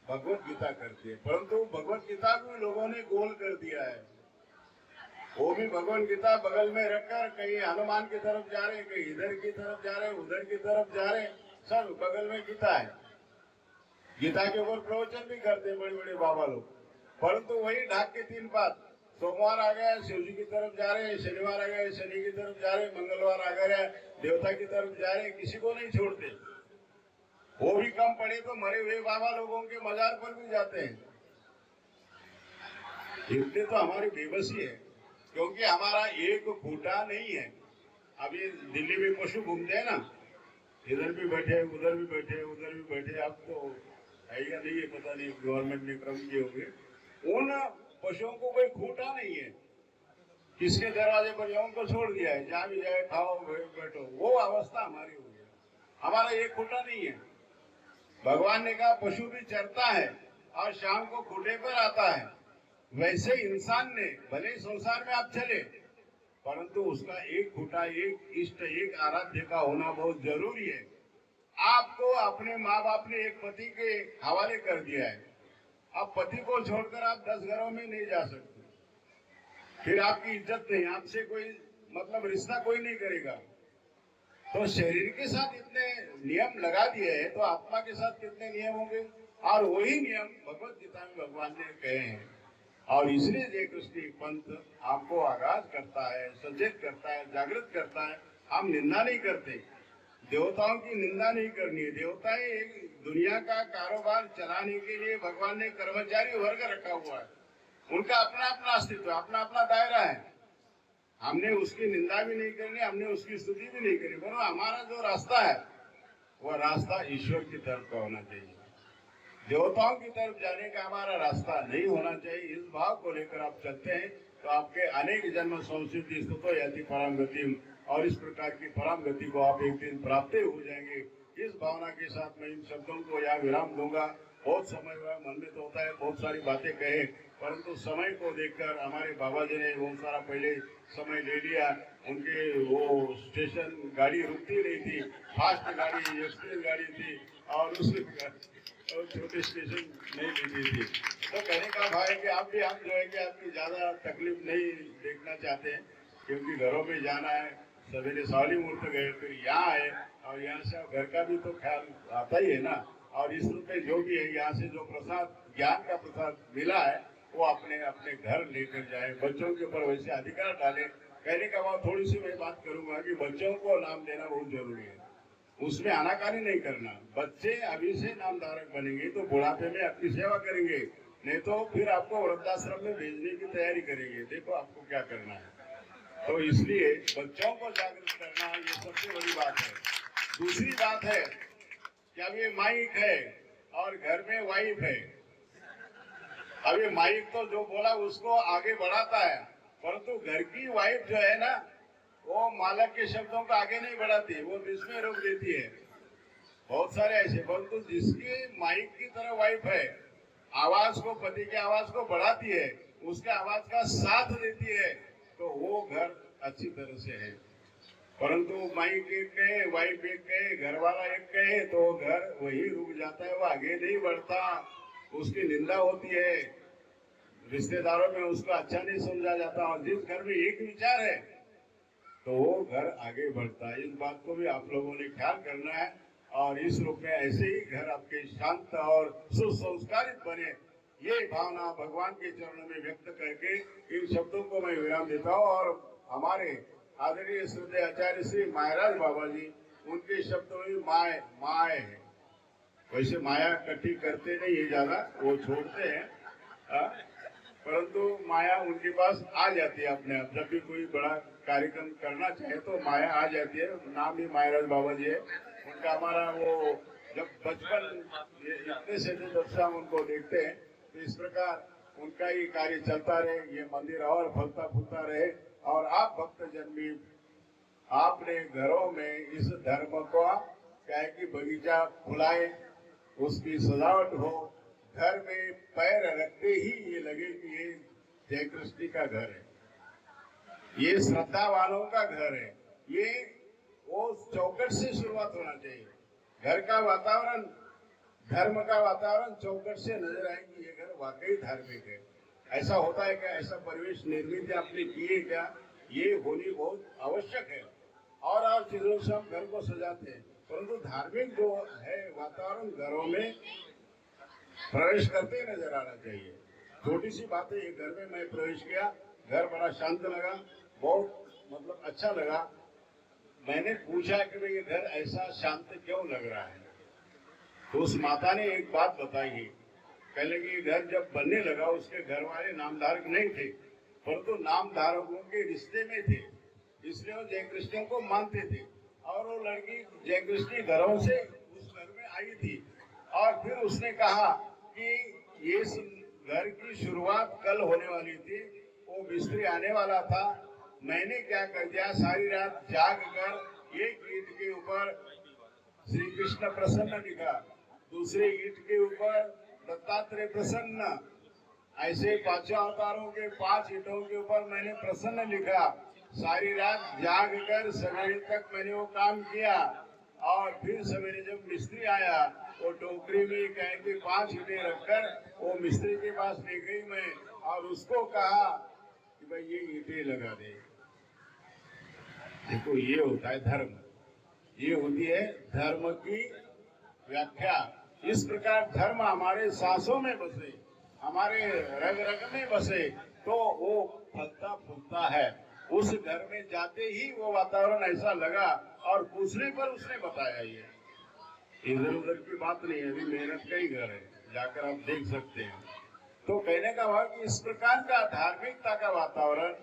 भगवत गीता करती है। परंतु भगवत गीता को लोगों ने गोल कर दिया है। वो भी भगवत गीता बगल में रखकर कहीं हनुमान की तरफ जा रहे, कहीं इधर की तरफ जा रहे, उधर की तरफ जा रहे, सब बगल में गीता है। गीता के ऊपर प्रवचन भी करते हैं बड़े बड़े बाबा लोग, परंतु वही ढाक के तीन बात। सोमवार आ गया शिव जी की तरफ जा रहे, शनिवार आ गया शनि की तरफ जा रहे, मंगलवार आ गया देवता की तरफ जा रहे, किसी को नहीं छोड़ते। वो भी कम पड़े तो मरे हुए बाबा लोगों के मजार पर भी जाते हैं। इतने तो हमारी बेबसी है, क्योंकि हमारा एक खूंटा नहीं है। अब ये दिल्ली में पशु घूमते हैं ना, इधर भी बैठे उधर भी बैठे उधर भी बैठे, अब तो है या नहीं है पता नहीं, गवर्नमेंट ने क्रम किए होंगे। उन पशुओं को कोई खूंटा नहीं है, किसके दरवाजे पर जाओ उनको छोड़ दिया है, जहाँ भी जाए खाओ बैठो। वो अवस्था हमारी हो गई। हमारा एक खूंटा नहीं है। भगवान ने कहा पशु भी चरता है और शाम को खूंटे पर आता है। वैसे इंसान ने भले संसार में आप चले, परंतु उसका एक खूंटा, एक इष्ट, एक आराध्य का होना बहुत जरूरी है। आपको अपने माँ बाप ने एक पति के हवाले कर दिया है। अब पति को छोड़कर आप 10 घरों में नहीं जा सकते, फिर आपकी इज्जत नहीं, आपसे कोई मतलब रिश्ता कोई नहीं करेगा। तो शरीर के साथ इतने नियम लगा दिए हैं, तो आत्मा के साथ कितने नियम होंगे? और वही नियम भगवत गीता में भगवान ने कहे हैं। और इसलिए जय कृष्ण पंथ आपको आगाज करता है, सचेत करता है, जागृत करता है। हम निंदा नहीं करते, देवताओं की निंदा नहीं करनी है। देवता एक दुनिया का कारोबार चलाने के लिए भगवान ने कर्मचारी वर्ग रखा हुआ है, उनका अपना अपना अस्तित्व, अपना अपना दायरा है। हमने उसकी निंदा भी नहीं करनी, हमने उसकी स्तुति भी नहीं करनी, बल्कि हमारा जो रास्ता है वह रास्ता ईश्वर की तरफ का होना चाहिए। देवताओं की तरफ जाने का हमारा रास्ता नहीं होना चाहिए। इस भाव को लेकर आप चलते हैं तो आपके अनेक जन्म संस्कृति स्तुतो यति परम गति, और इस प्रकार की परम गति को आप एक दिन प्राप्त हो जाएंगे। इस भावना के साथ मैं इन शब्दों को यहाँ विराम दूंगा। बहुत समय हुआ, मन में तो होता है बहुत सारी बातें कहे, परंतु समय को देखकर हमारे बाबा जी ने बहुत सारा पहले समय ले लिया। उनके वो स्टेशन गाड़ी रुकती नहीं थी, फास्ट गाड़ी एक्सप्रेस गाड़ी थी, और उसमें छोटे स्टेशन नहीं मिलती थी। तो कहने का भाव है कि आप भी हम जो है कि आपकी ज्यादा तकलीफ नहीं देखना चाहते हैं, क्योंकि घरों में जाना है। सवेरे सावली मुहूर्त गए, फिर यहाँ आए, और यहाँ से घर का भी तो ख्याल आता ही है ना। और इस रूप में जो भी है, यहाँ से जो प्रसाद ज्ञान का प्रसाद मिला है वो अपने अपने घर लेकर जाए। बच्चों के ऊपर वैसे अधिकार डाले। कहने का भाव थोड़ी सी मैं बात करूंगा कि बच्चों को नाम देना बहुत जरूरी है, उसमें आनाकानी नहीं करना। बच्चे अभी से नामधारक बनेंगे तो बुढ़ापे में आपकी सेवा करेंगे, नहीं तो फिर आपको वृद्धाश्रम में भेजने की तैयारी करेंगे। देखो आपको क्या करना है। तो इसलिए बच्चों को जागृत करना ये सबसे बड़ी बात है। दूसरी बात है कि अब ये माइक है और घर में वाइफ है, अब ये माइक तो जो बोला उसको आगे बढ़ाता है, परंतु घर की वाइफ जो है ना, वो मालक के शब्दों को आगे नहीं बढ़ाती, वो बीच में रोक देती है। बहुत सारे ऐसे, परंतु जिसकी माइक की तरह वाइफ है, आवाज को, पति की आवाज को बढ़ाती है, उसके आवाज का साथ देती है, तो वो घर अच्छी तरह से है। परंतु माइक एक कहे, वाइफ एक कहे, घर वाला एक कहे, तो घर वही रुक जाता है, वो आगे नहीं बढ़ता, उसकी निंदा होती है, रिश्तेदारों में उसको अच्छा नहीं समझा जाता। और जिस घर में एक विचार है तो वो घर आगे बढ़ता है। इस बात को भी आप लोगों ने ख्याल करना है, और इस रूप में ऐसे ही घर आपके शांत और सुसंस्कारित बने, ये भावना भगवान के चरणों में व्यक्त करके इन शब्दों को मैं विराम देता हूँ। और हमारे आदरणीय श्रद्धेय आचार्य श्री महाराज बाबा जी, उनके शब्दों में माय माय है। वैसे माया इकट्ठी करते नहीं है ज्यादा, वो छोड़ते हैं, परंतु माया उनके पास आ जाती है अपने आप। जब भी कोई बड़ा कार्यक्रम करना चाहे तो माया आ जाती है। नाम भी महाराज बाबा जी है उनका। हमारा वो जब बचपन इतने से जब से हम उनको देखते हैं, तो इस प्रकार उनका ही कार्य चलता रहे, ये मंदिर और फलता फूलता रहे। और आप भक्तजन भी, आपने घरों में इस धर्म को क्या है कि बगीचा फुलाए, उसकी सजावट हो, घर में पैर रखते ही ये लगे कि ये जय कृष्ण का घर है, ये श्रद्धा वालों का घर है। ये वो चौखट से शुरुआत होना चाहिए। घर का वातावरण, धर्म का वातावरण चौखट से नजर आएंगे, ये घर वाकई धार्मिक है। ऐसा होता है क्या? ऐसा परिवेश निर्मित आपने किए क्या? ये होनी बहुत आवश्यक है। और चीजों से हम घर को सजाते हैं, परंतु धार्मिक जो है वातावरण घरों में प्रवेश करते नजर आना चाहिए। छोटी सी बात है, ये घर में मैं प्रवेश किया, घर बड़ा शांत लगा, बहुत मतलब अच्छा लगा। मैंने पूछा कि भाई ये घर ऐसा शांत क्यों लग रहा है, तो उस माता ने एक बात बताई है। कह लगी घर जब बनने लगा उसके घर वाले नामधारक नहीं थे, परंतु नामधारकों के रिश्ते में थे, इसलिए वो जय कृष्ण को मानते थे। और वो लड़की जय कृष्ण घरों से उस घर में आई थी, और फिर उसने कहा कि ये घर की शुरुआत कल होने वाली थी, वो मिस्त्री आने वाला था। मैंने क्या कर दिया, सारी रात जाग कर एक ईंट के ऊपर श्री कृष्ण प्रसन्न लिखा, दूसरे ईंट के ऊपर दत्तात्रेय प्रसन्न, ऐसे पांचों अवतारों के 5 ईंटों के ऊपर मैंने प्रसन्न लिखा। सारी रात जाग कर सवेरे तक मैंने वो काम किया, और फिर सवेरे जब मिस्त्री आया, वो टोकरी में कह के 5 ईंटें रखकर वो मिस्त्री के पास ले गई मैं, और उसको कहा कि भाई ये ईंटें लगा दे। देखो ये होता है धर्म, ये होती है धर्म की व्याख्या। इस प्रकार धर्म हमारे सांसों में बसे, हमारे रग रग में बसे, तो वो फलता फूलता है। उस घर में जाते ही वो वातावरण ऐसा लगा, और पूछने पर उसने बताया ये इधर उधर की बात नहीं है, अभी मेहनत का ही घर है, जाकर आप देख सकते हैं। तो कहने का भाव कि इस प्रकार का धार्मिकता का वातावरण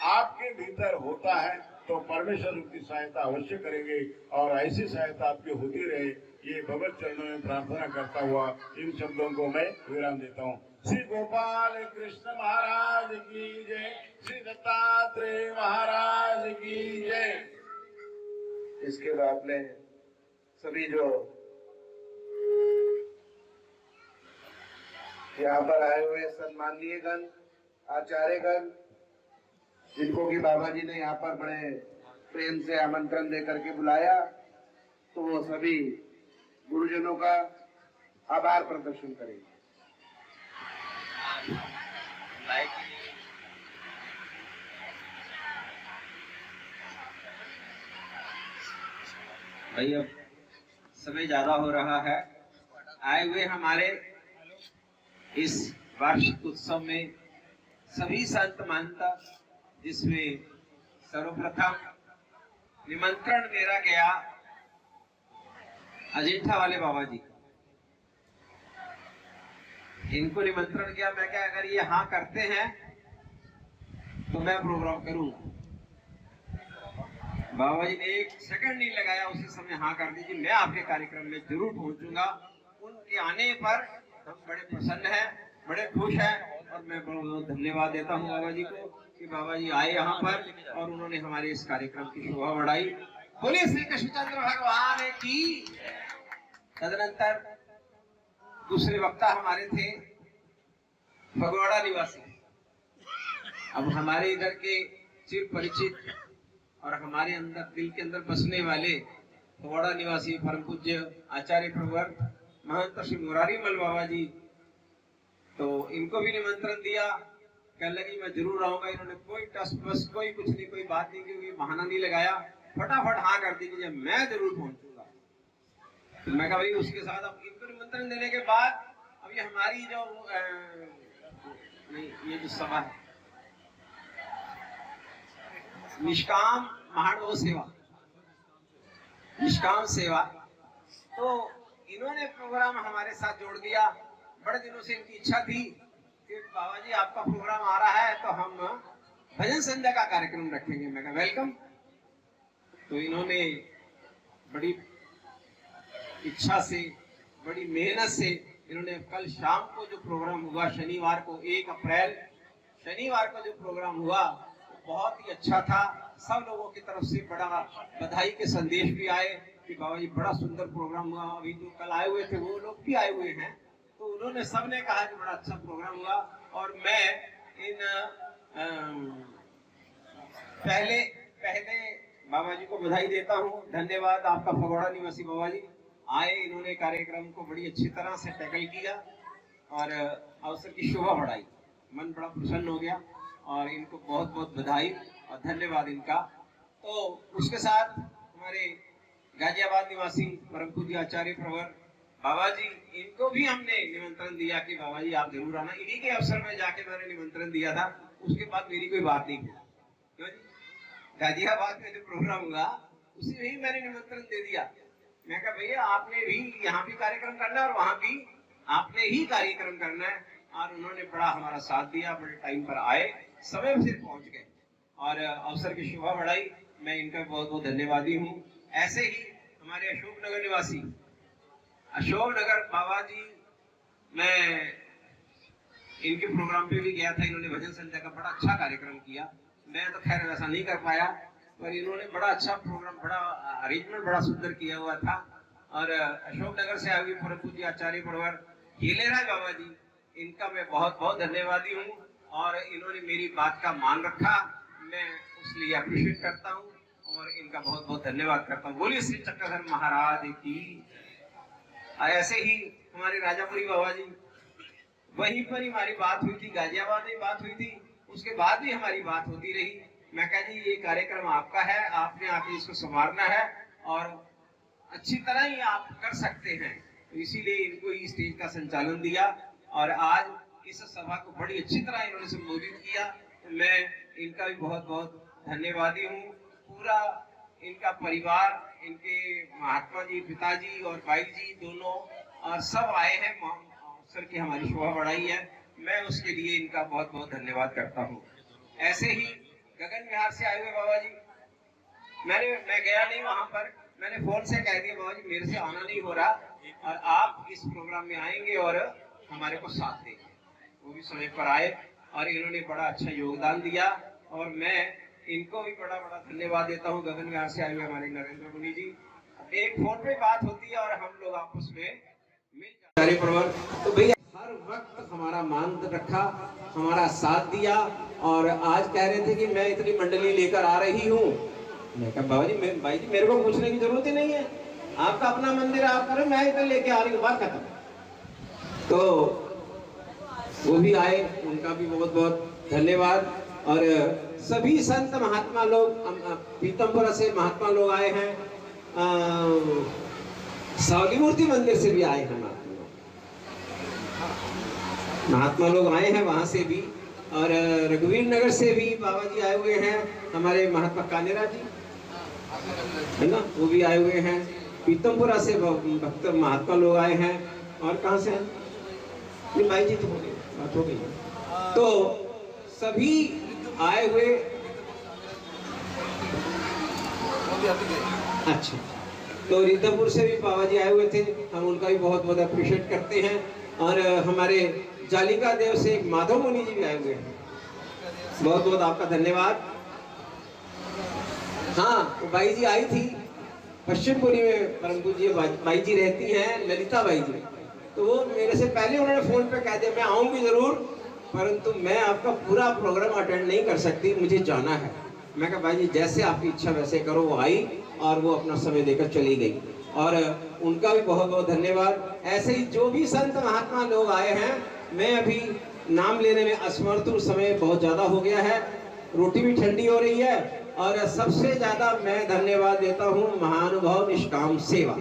आपके भीतर होता है, तो परमेश्वर उनकी सहायता अवश्य करेंगे, और ऐसी सहायता आपकी होती रहे, ये भगवत चरणों में प्रार्थना करता हुआ इन शब्दों को मैं विराम देता हूँ। श्री गोपाल कृष्ण महाराज की जय, श्री दत्तात्रेय महाराज की जय। इसके बाद में सभी जो यहाँ पर आए हुए सम्माननीय गण, आचार्यगण, जिनको कि बाबा जी ने यहाँ पर बड़े प्रेम से आमंत्रण दे करके बुलाया, तो वो सभी गुरुजनों का आभार प्रदर्शन करेंगे। भाई अब समय ज्यादा हो रहा है। आए हुए हमारे इस वार्षिक उत्सव में सभी संत मानता, जिसमें सर्वप्रथम निमंत्रण मेरा गया अजिंठा वाले बाबा जी का। इनको निमंत्रण किया, मैं क्या अगर ये हाँ करते हैं तो मैं प्रोग्राम करूंगा। बाबा जी ने 1 सेकंड नहीं लगाया, उसी समय हाँ कर दीजिए, मैं आपके कार्यक्रम में जरूर पहुंचूंगा। उनके आने पर हम बड़े प्रसन्न हैं। बड़े खुश हैं और मैं बहुत धन्यवाद देता हूँ बाबा जी को कि बाबा जी आए यहाँ पर और उन्होंने हमारे इस कार्यक्रम की शोभा बढ़ाई। बोलिए श्री कृष्णचंद्र भगवान की। तदनंतर दूसरे वक्ता हमारे थे फगवाड़ा निवासी, अब हमारे इधर के चिर परिचित और हमारे अंदर दिल के अंदर बसने वाले फगवाड़ा निवासी परम पूज्य आचार्य प्रवर महंत श्री मुरारी मल बाबा जी, तो इनको भी निमंत्रण दिया। कह लगी मैं जरूर आऊंगा। इन्होंने कोई टस बस कोई कुछ नहीं, कोई बात नहीं, क्योंकि बहाना नहीं लगाया, फटाफट हाँ कर दी कि जब मैं जरूर पहुंचूंगा। तो मैं कहा भाई उसके साथ अब इनको निमंत्रण देने के बाद अब ये हमारी जो ये जो सभा है निष्काम महानव सेवा, निष्काम सेवा, तो इन्होंने प्रोग्राम हमारे साथ जोड़ दिया। बड़े दिनों से इनकी इच्छा थी कि बाबा जी आपका प्रोग्राम आ रहा है तो हम भजन संध्या का कार्यक्रम रखेंगे। मैं कहा वेलकम। तो इन्होंने बड़ी इच्छा से, बड़ी मेहनत से इन्होंने कल शाम को जो प्रोग्राम हुआ, शनिवार को 1 अप्रैल शनिवार को जो प्रोग्राम हुआ बहुत ही अच्छा था। सब लोगों की तरफ से बड़ा बधाई के संदेश भी आए कि बाबा जी बड़ा सुंदर प्रोग्राम हुआ। अभी जो कल आए हुए थे वो लोग भी आए हुए हैं, तो उन्होंने सबने कहा कि बड़ा अच्छा प्रोग्राम हुआ। और मैं इन पहले बाबा जी को बधाई देता हूँ। धन्यवाद आपका फगवाड़ा निवासी बाबा जी आए, इन्होंने कार्यक्रम को बड़ी अच्छी तरह से टैकल किया और अवसर की शोभा बढ़ाई। मन बड़ा प्रसन्न हो गया और इनको बहुत बहुत बधाई और धन्यवाद इनका। तो उसके साथ हमारे गाजियाबाद निवासी परम पूज्य आचार्य प्रवर बाबा जी, इनको भी हमने निमंत्रण दिया कि बाबा जी आप जरूर आना। इन्हीं के अवसर में जाके मैंने निमंत्रण दिया था, उसके बाद मेरी कोई बात नहीं हुई। क्यों जी? गाजियाबाद में जो प्रोग्राम हुआ उसी में ही मैंने निमंत्रण दे दिया। मैं कहा भैया आपने भी यहाँ भी कार्यक्रम करना है और वहाँ भी आपने ही कार्यक्रम करना है। और उन्होंने बड़ा हमारा साथ दिया, बड़े टाइम पर आए, समय से पहुंच गए और अवसर की शोभा बढ़ाई। मैं इनका बहुत बहुत धन्यवादी हूँ। ऐसे ही हमारे अशोकनगर निवासी अशोकनगर बाबा जी, मैं इनके प्रोग्राम पे भी गया था। इन्होंने भजन संध्या का बड़ा अच्छा कार्यक्रम किया। मैं तो खैर वैसा नहीं कर पाया, पर इन्होंने बड़ा अच्छा प्रोग्राम, बड़ा अरेंजमेंट बड़ा सुंदर किया हुआ था। और अशोकनगर से आए हुए परम पूज्य आचार्य प्रवर हीलेराज बाबा जी, इनका मैं बहुत बहुत धन्यवादी हूँ और इन्होंने मेरी बात का मान रखा। मैं उसलिए अप्रिशिएट करता हूँ और इनका बहुत बहुत धन्यवाद करता हूँ। बोलिए श्री चक्रधर महाराज की। ऐसे ही हमारे राजापुरी बाबा जी, वहीं पर ही हमारी बात हुई थी, गाजियाबाद में बात हुई थी, उसके बाद भी हमारी बात होती रही। मैं कहा जी ये कार्यक्रम आपका है, आपने आके इसको संवारना है और अच्छी तरह ही आप कर सकते हैं, तो इसीलिए इनको ही स्टेज का संचालन दिया और आज इस सभा को बड़ी अच्छी तरह इन्होंने संबोधित किया। तो मैं इनका भी बहुत बहुत धन्यवादी हूँ। पूरा इनका परिवार, इनके महात्मा जी, पिताजी और भाई जी दोनों और सब आए हैं, अवसर की हमारी शोभा बढ़ाई है। मैं उसके लिए इनका बहुत बहुत धन्यवाद करता हूँ। ऐसे ही गगन विहार से आए हुए बाबा जी, मैं गया नहीं वहां पर, मैंने फोन से कह दिया बाबा जी मेरे से आना नहीं हो रहा और आप इस प्रोग्राम में आएंगे और हमारे को साथ देंगे। वो भी समय पर आए और इन्होंने बड़ा अच्छा योगदान दिया और मैं इनको भी बड़ा बड़ा धन्यवाद देता हूँ। गगन विहार से आए हुए हमारे नरेंद्र मुनि जी, एक फोन पे बात होती है और हम लोग आपस में मिल जाते हैं। तो भैया हर वक्त हमारा मान रखा, हमारा साथ दिया और आज कह रहे थे कि मैं इतनी मंडली लेकर आ रही हूँ। मैं कहा बाबा जी, भाई जी मेरे को पूछने की जरूरत ही नहीं है, आपका अपना मंदिर आप करो, मैं इधर लेके आ रही हूँ, बात खत्म। तो वो भी आए, उनका भी बहुत बहुत धन्यवाद। और सभी संत महात्मा लोग, पीतमपुरा से महात्मा लोग आए हैं, सावली मूर्ति मंदिर से भी आए हैं महात्मा लोग आए हैं वहां से भी, और रघुवीर नगर से भी बाबा जी आए हुए हैं, हमारे महात्मा कानेरा जी है ना, वो भी आए हुए हैं। पीतमपुरा से भक्त महात्मा लोग आए हैं। और कहां से हैं भाई जी? तो हो गई बात, हो गई। तो सभी आए हुए, अच्छा, तो रिद्धपुर से भी बाबा जी आए हुए थे, हम उनका भी बहुत बहुत अप्रिशिएट करते हैं। और हमारे जालिका देव से एक माधव मुनि जी भी आए हुए हैं, बहुत बहुत आपका धन्यवाद। हाँ, वो बाई जी आई थी पश्चिमपुरी में, परम पूज्य बाई जी रहती हैं, ललिता बाई जी। तो वो मेरे से पहले उन्होंने फोन पे कह दिया मैं आऊंगी जरूर, परंतु मैं आपका पूरा प्रोग्राम अटेंड नहीं कर सकती, मुझे जाना है। मैं कहा भाई जी जैसे आपकी इच्छा वैसे करो। वो आई और वो अपना समय देकर चली गई, और उनका भी बहुत बहुत धन्यवाद। ऐसे ही जो भी संत महात्मा लोग आए हैं, मैं अभी नाम लेने में असमर्थ हूँ, समय बहुत ज्यादा हो गया है, रोटी भी ठंडी हो रही है, और सबसे ज्यादा मैं धन्यवाद देता हूँ महानुभाव निष्काम सेवा।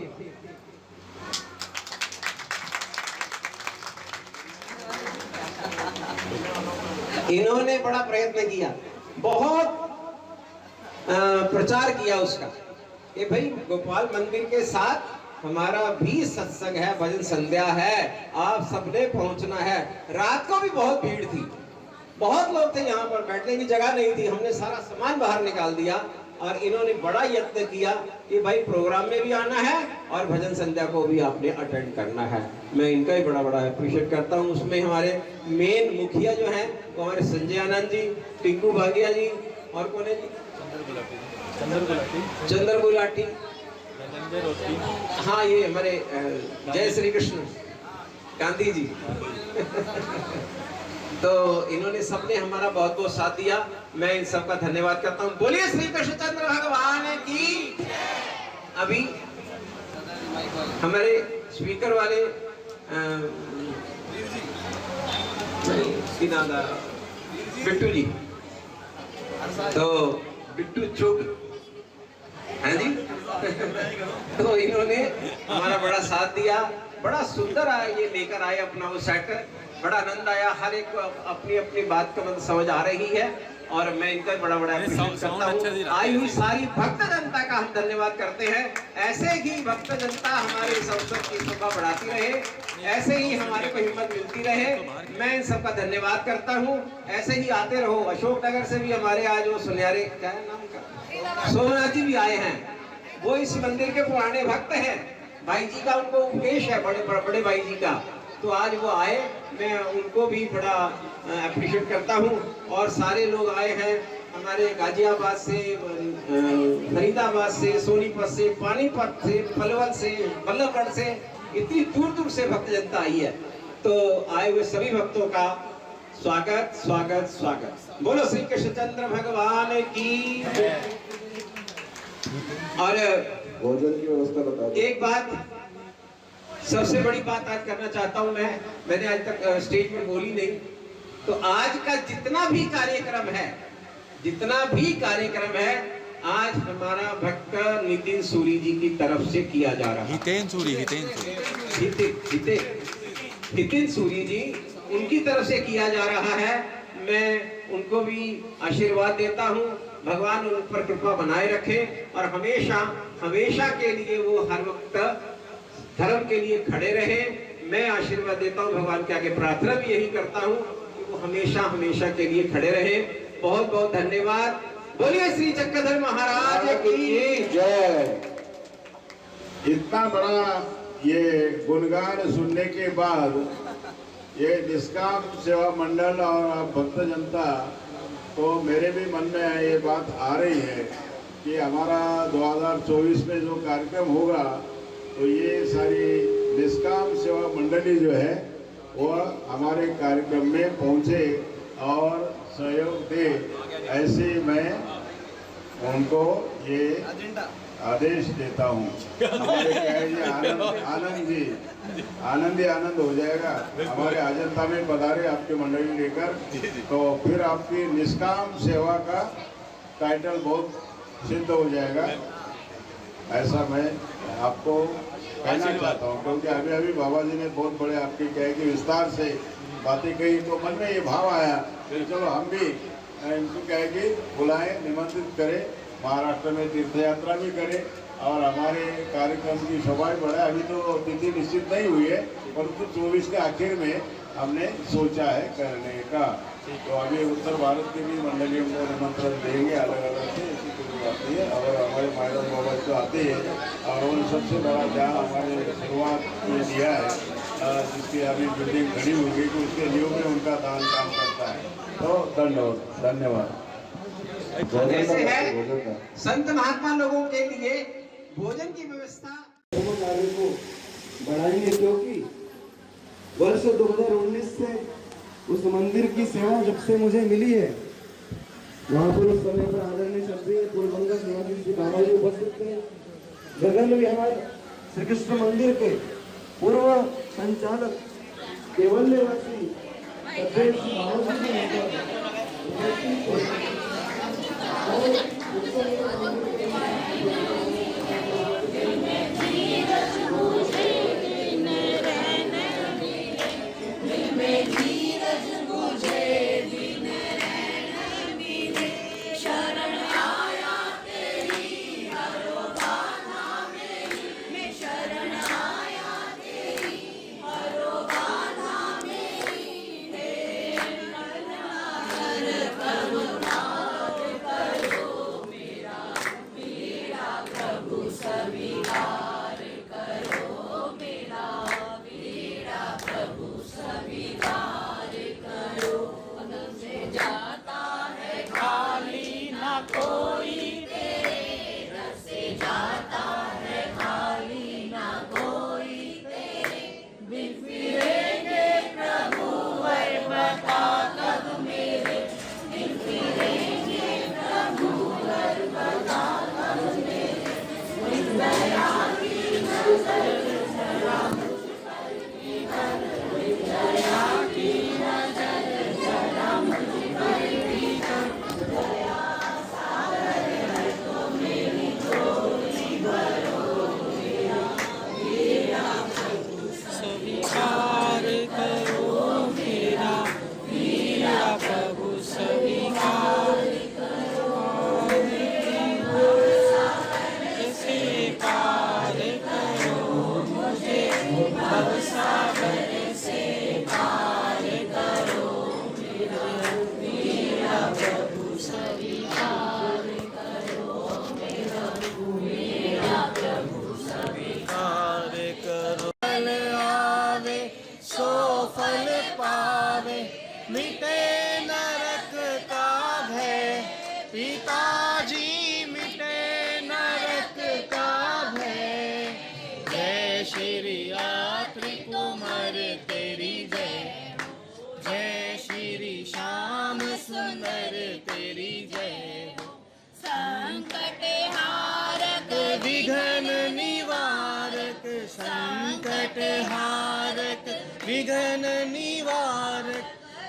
इन्होंने बड़ा प्रयत्न किया, बहुत प्रचार किया उसका कि भाई गोपाल मंदिर के साथ हमारा भी सत्संग है, भजन संध्या है, आप सबने पहुंचना है। रात को भी बहुत भीड़ थी, बहुत लोग थे, यहाँ पर बैठने की जगह नहीं थी। हमने सारा सामान बाहर निकाल दिया, और इन्होंने बड़ा यत्न किया कि भाई प्रोग्राम में भी आना है और भजन संध्या को भी आपने अटेंड करना है। मैं इनका ही बड़ा बड़ा अप्रिशिएट करता हूँ। उसमें हमारे मेन मुखिया जो हैं वो हमारे संजय आनंद जी, टिंकू भागिया जी, और कौन है जी, चंद्र गुलाटी, हाँ ये हमारे जय श्री कृष्ण गांधी जी। तो इन्होंने सबने हमारा बहुत बहुत साथ दिया, मैं इन सबका धन्यवाद करता हूँ। बोलिए श्री कृष्णचंद्र भगवान की। अभी हमारे स्पीकर वाले बिट्टू जी, तो बिट्टू चुप है जी। तो इन्होंने हमारा बड़ा साथ दिया, बड़ा सुंदर ये लेकर आए अपना वो सेट, बड़ा आनंद आया। हर एक को अपनी अपनी बात का मतलब समझ आ रही है, और मैं इनका बड़ा बड़ा अप्रिशिएट करता हूँ। आई हुई सारी भक्त जनता का हम धन्यवाद करते हैं। ऐसे ही भक्त जनता हमारे इस अवसर की शोभा बढ़ाती रहे, ऐसे ही हमारे को हिम्मत मिलती रहे, मैं इन सबका धन्यवाद करता हूँ। ऐसे ही आते रहो। अशोकनगर से भी हमारे आज वो सुनहरे, क्या है नाम का, सोमनाथ जी भी आए हैं। वो इस मंदिर के पुराने भक्त हैं, भाई जी का उनको उपदेश है, बड़े भाई जी का। तो आज वो आए, मैं उनको भी बड़ा अप्रिशिएट करता हूँ। और सारे लोग आए हैं हमारे गाजियाबाद से, फरीदाबाद से, सोनीपत से, पानीपत से, पलवल से, बल्लभगढ़ से, इतनी दूर दूर से भक्त जनता आई है। तो आए हुए सभी भक्तों का स्वागत स्वागत स्वागत। बोलो श्री कृष्णचंद्र भगवान की। और भोजन की व्यवस्था बता दो। एक बात, सबसे बड़ी बात आज करना चाहता हूं मैंने आज तक स्टेज पर बोली नहीं। तो आज का जितना भी कार्यक्रम है, आज हमारा भक्त नितिन सूरी जी की तरफ से किया जा रहा है। हितेन सूरी जी, उनकी तरफ से किया जा रहा है। मैं उनको भी आशीर्वाद देता हूँ, भगवान उन पर कृपा बनाए रखे, और हमेशा के लिए वो हर वक्त धर्म के लिए खड़े रहे। मैं आशीर्वाद देता हूँ, भगवान के आगे प्रार्थना भी यही करता हूँ कि वो हमेशा के लिए खड़े रहे। बहुत बहुत धन्यवाद। बोलिए श्री चक्रधर महाराज की जय। इतना बड़ा ये गुणगान सुनने के बाद ये निष्काम सेवा मंडल और भक्त जनता, तो मेरे भी मन में ये बात आ रही है कि हमारा 2024 में जो कार्यक्रम होगा, तो ये सारी निष्काम सेवा मंडली जो है वो हमारे कार्यक्रम में पहुंचे और सहयोग दे, ऐसे मैं उनको ये आदेश देता हूँ। हमारे आनंद हो जाएगा। हमारे अजंता में पधारे आपके मंडली लेकर, तो फिर आपकी निष्काम सेवा का टाइटल बहुत सिद्ध हो जाएगा, ऐसा मैं आपको कहना चाहता हूँ। क्योंकि अभी बाबा जी ने बहुत बड़े आपके कहे कि विस्तार से बातें कही, तो मन में ये भाव आया कि चलो हम भी इनको कहे कि बुलाएं, निमंत्रित करें, महाराष्ट्र में तीर्थ यात्रा भी करें और हमारे कार्यक्रम की शोभा बढ़े। अभी तो तिथि निश्चित नहीं हुई है, परंतु 24 के आखिर में हमने सोचा है करने का। तो अभी उत्तर भारत की भी मंडलियों को निमंत्रण देंगे अलग अलग से, ऐसी कोई बात नहीं है। और हमारे मायरन बाबा तो आते हैं, और उन सबसे बड़ा जहाँ हमारे शुरुआत में दिया है जिसकी अभी बिल्डिंग खड़ी होगी तो उसके लिए भी उनका दान काम करता है। तो धन्यवाद। जैसे है संत महात्मा लोगों के लिए भोजन की व्यवस्था आगे को बढ़ाएंगे, क्योंकि वर्ष 2019 से उस मंदिर की सेवा जब से मुझे मिली है, वहाँ पर उस समय पर आदरणीय क्षत्रिय पूर्वंगा शिवाजी जी बाबा जी उपस्थित थे। गगन विहार श्री कृष्ण मंदिर के पूर्व संचालक केवल्यवासी सत्येंद्र सिंह बाबा जी भी उपस्थित थे। विघ्न निवारक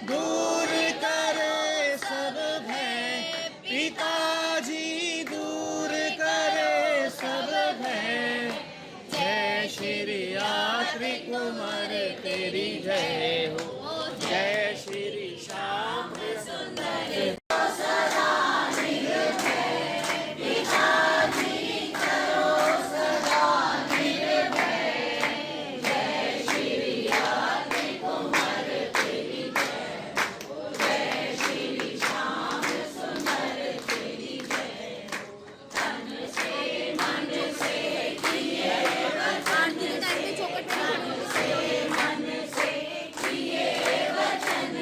दूर करे सब भय, पिताजी दूर करे सब भय। जय श्री यात्री कुमार तेरी जय हो, जय श्री श्याम सुंदर। मन से किए वचन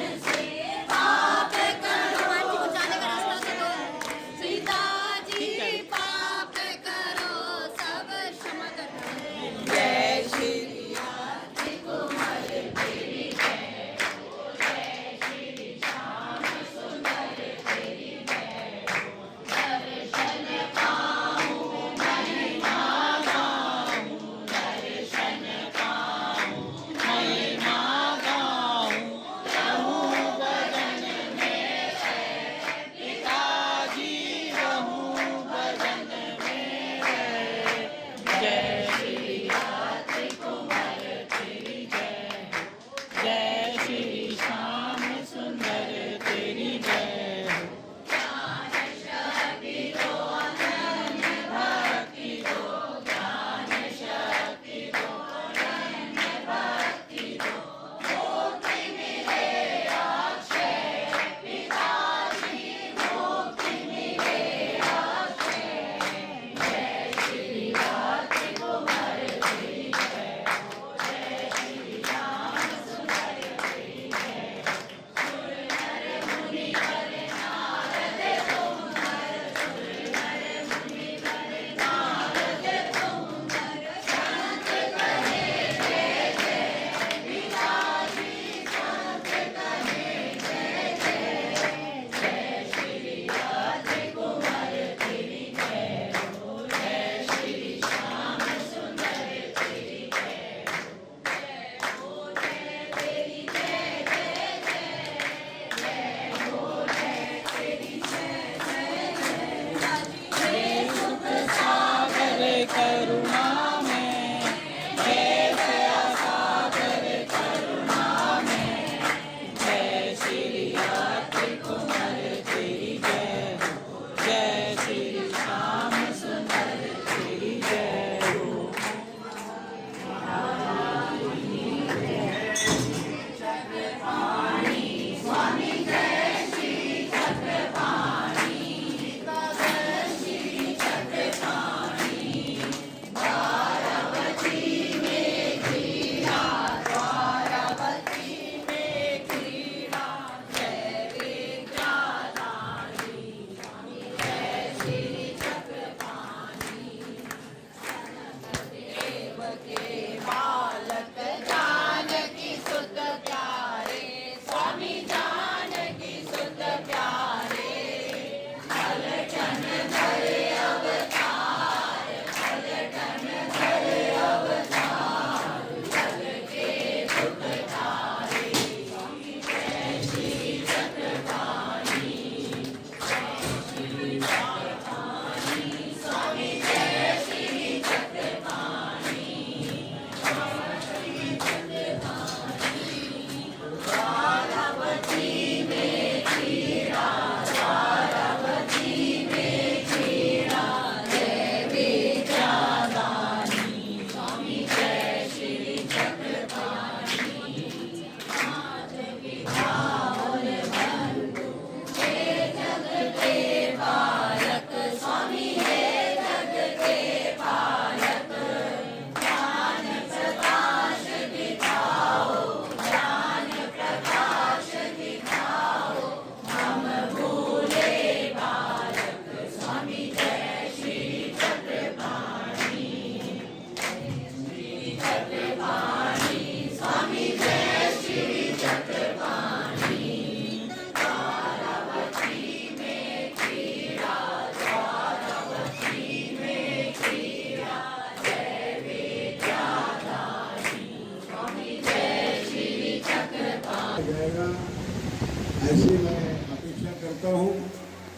ऐसी मैं अपेक्षा करता हूँ।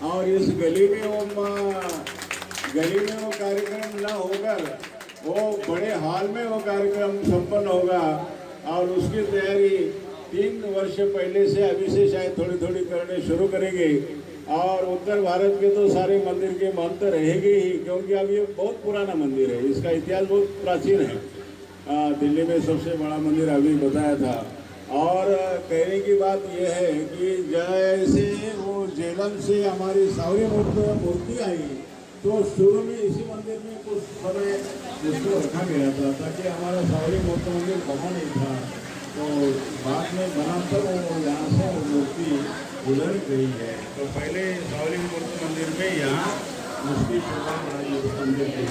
और इस गली में वो कार्यक्रम न होकर वो बड़े हॉल में वो कार्यक्रम संपन्न होगा और उसकी तैयारी 3 वर्ष पहले से अभी से शायद थोड़ी थोड़ी करने शुरू करेंगे। और उत्तर भारत के तो सारे मंदिर के महत्व रहेंगे ही, क्योंकि अब ये बहुत पुराना मंदिर है, इसका इतिहास बहुत प्राचीन है। दिल्ली में सबसे बड़ा मंदिर अभी बताया था। और कहने की बात यह है कि जैसे वो जेलम से हमारी सावरी मूर्ति आई तो शुरू में इसी मंदिर में कुछ समय उसको रखा गया था ताकि हमारा सावरी मूर्ति मंदिर बना नहीं था। तो बाद में बना तब वो यहाँ से मूर्ति गुजर गई है। तो पहले सावरी मूर्ति मंदिर में यहाँ उसकी शोभा बढ़ाई उस मंदिर की।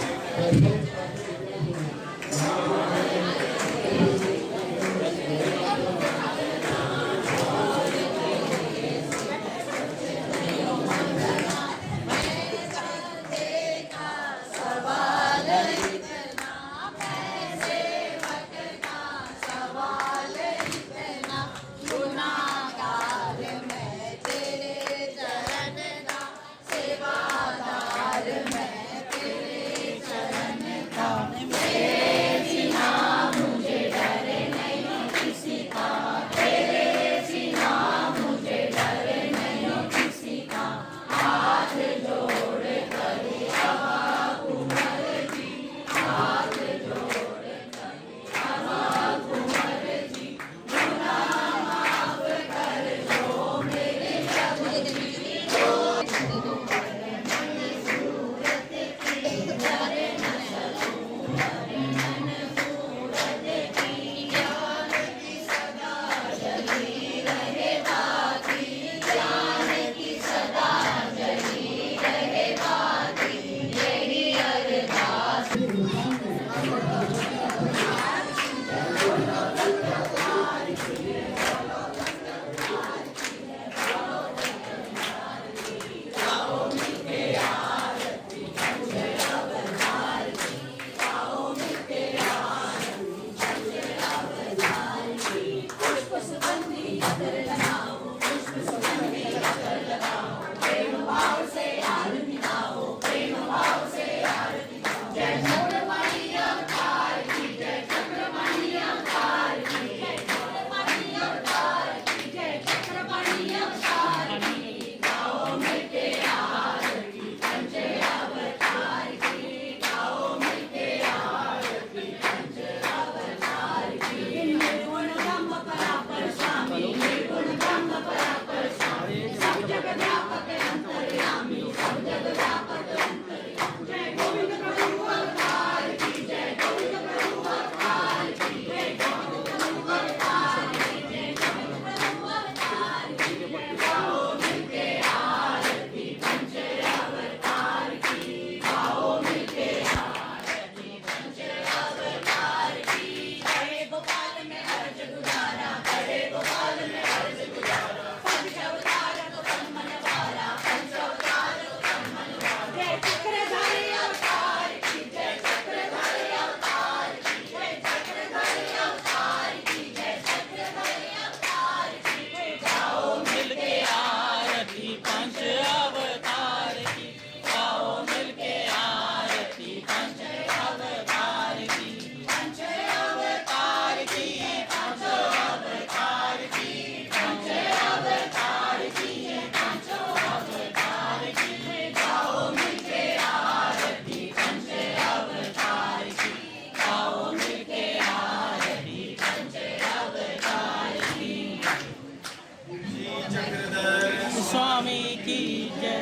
स्वामी की जय।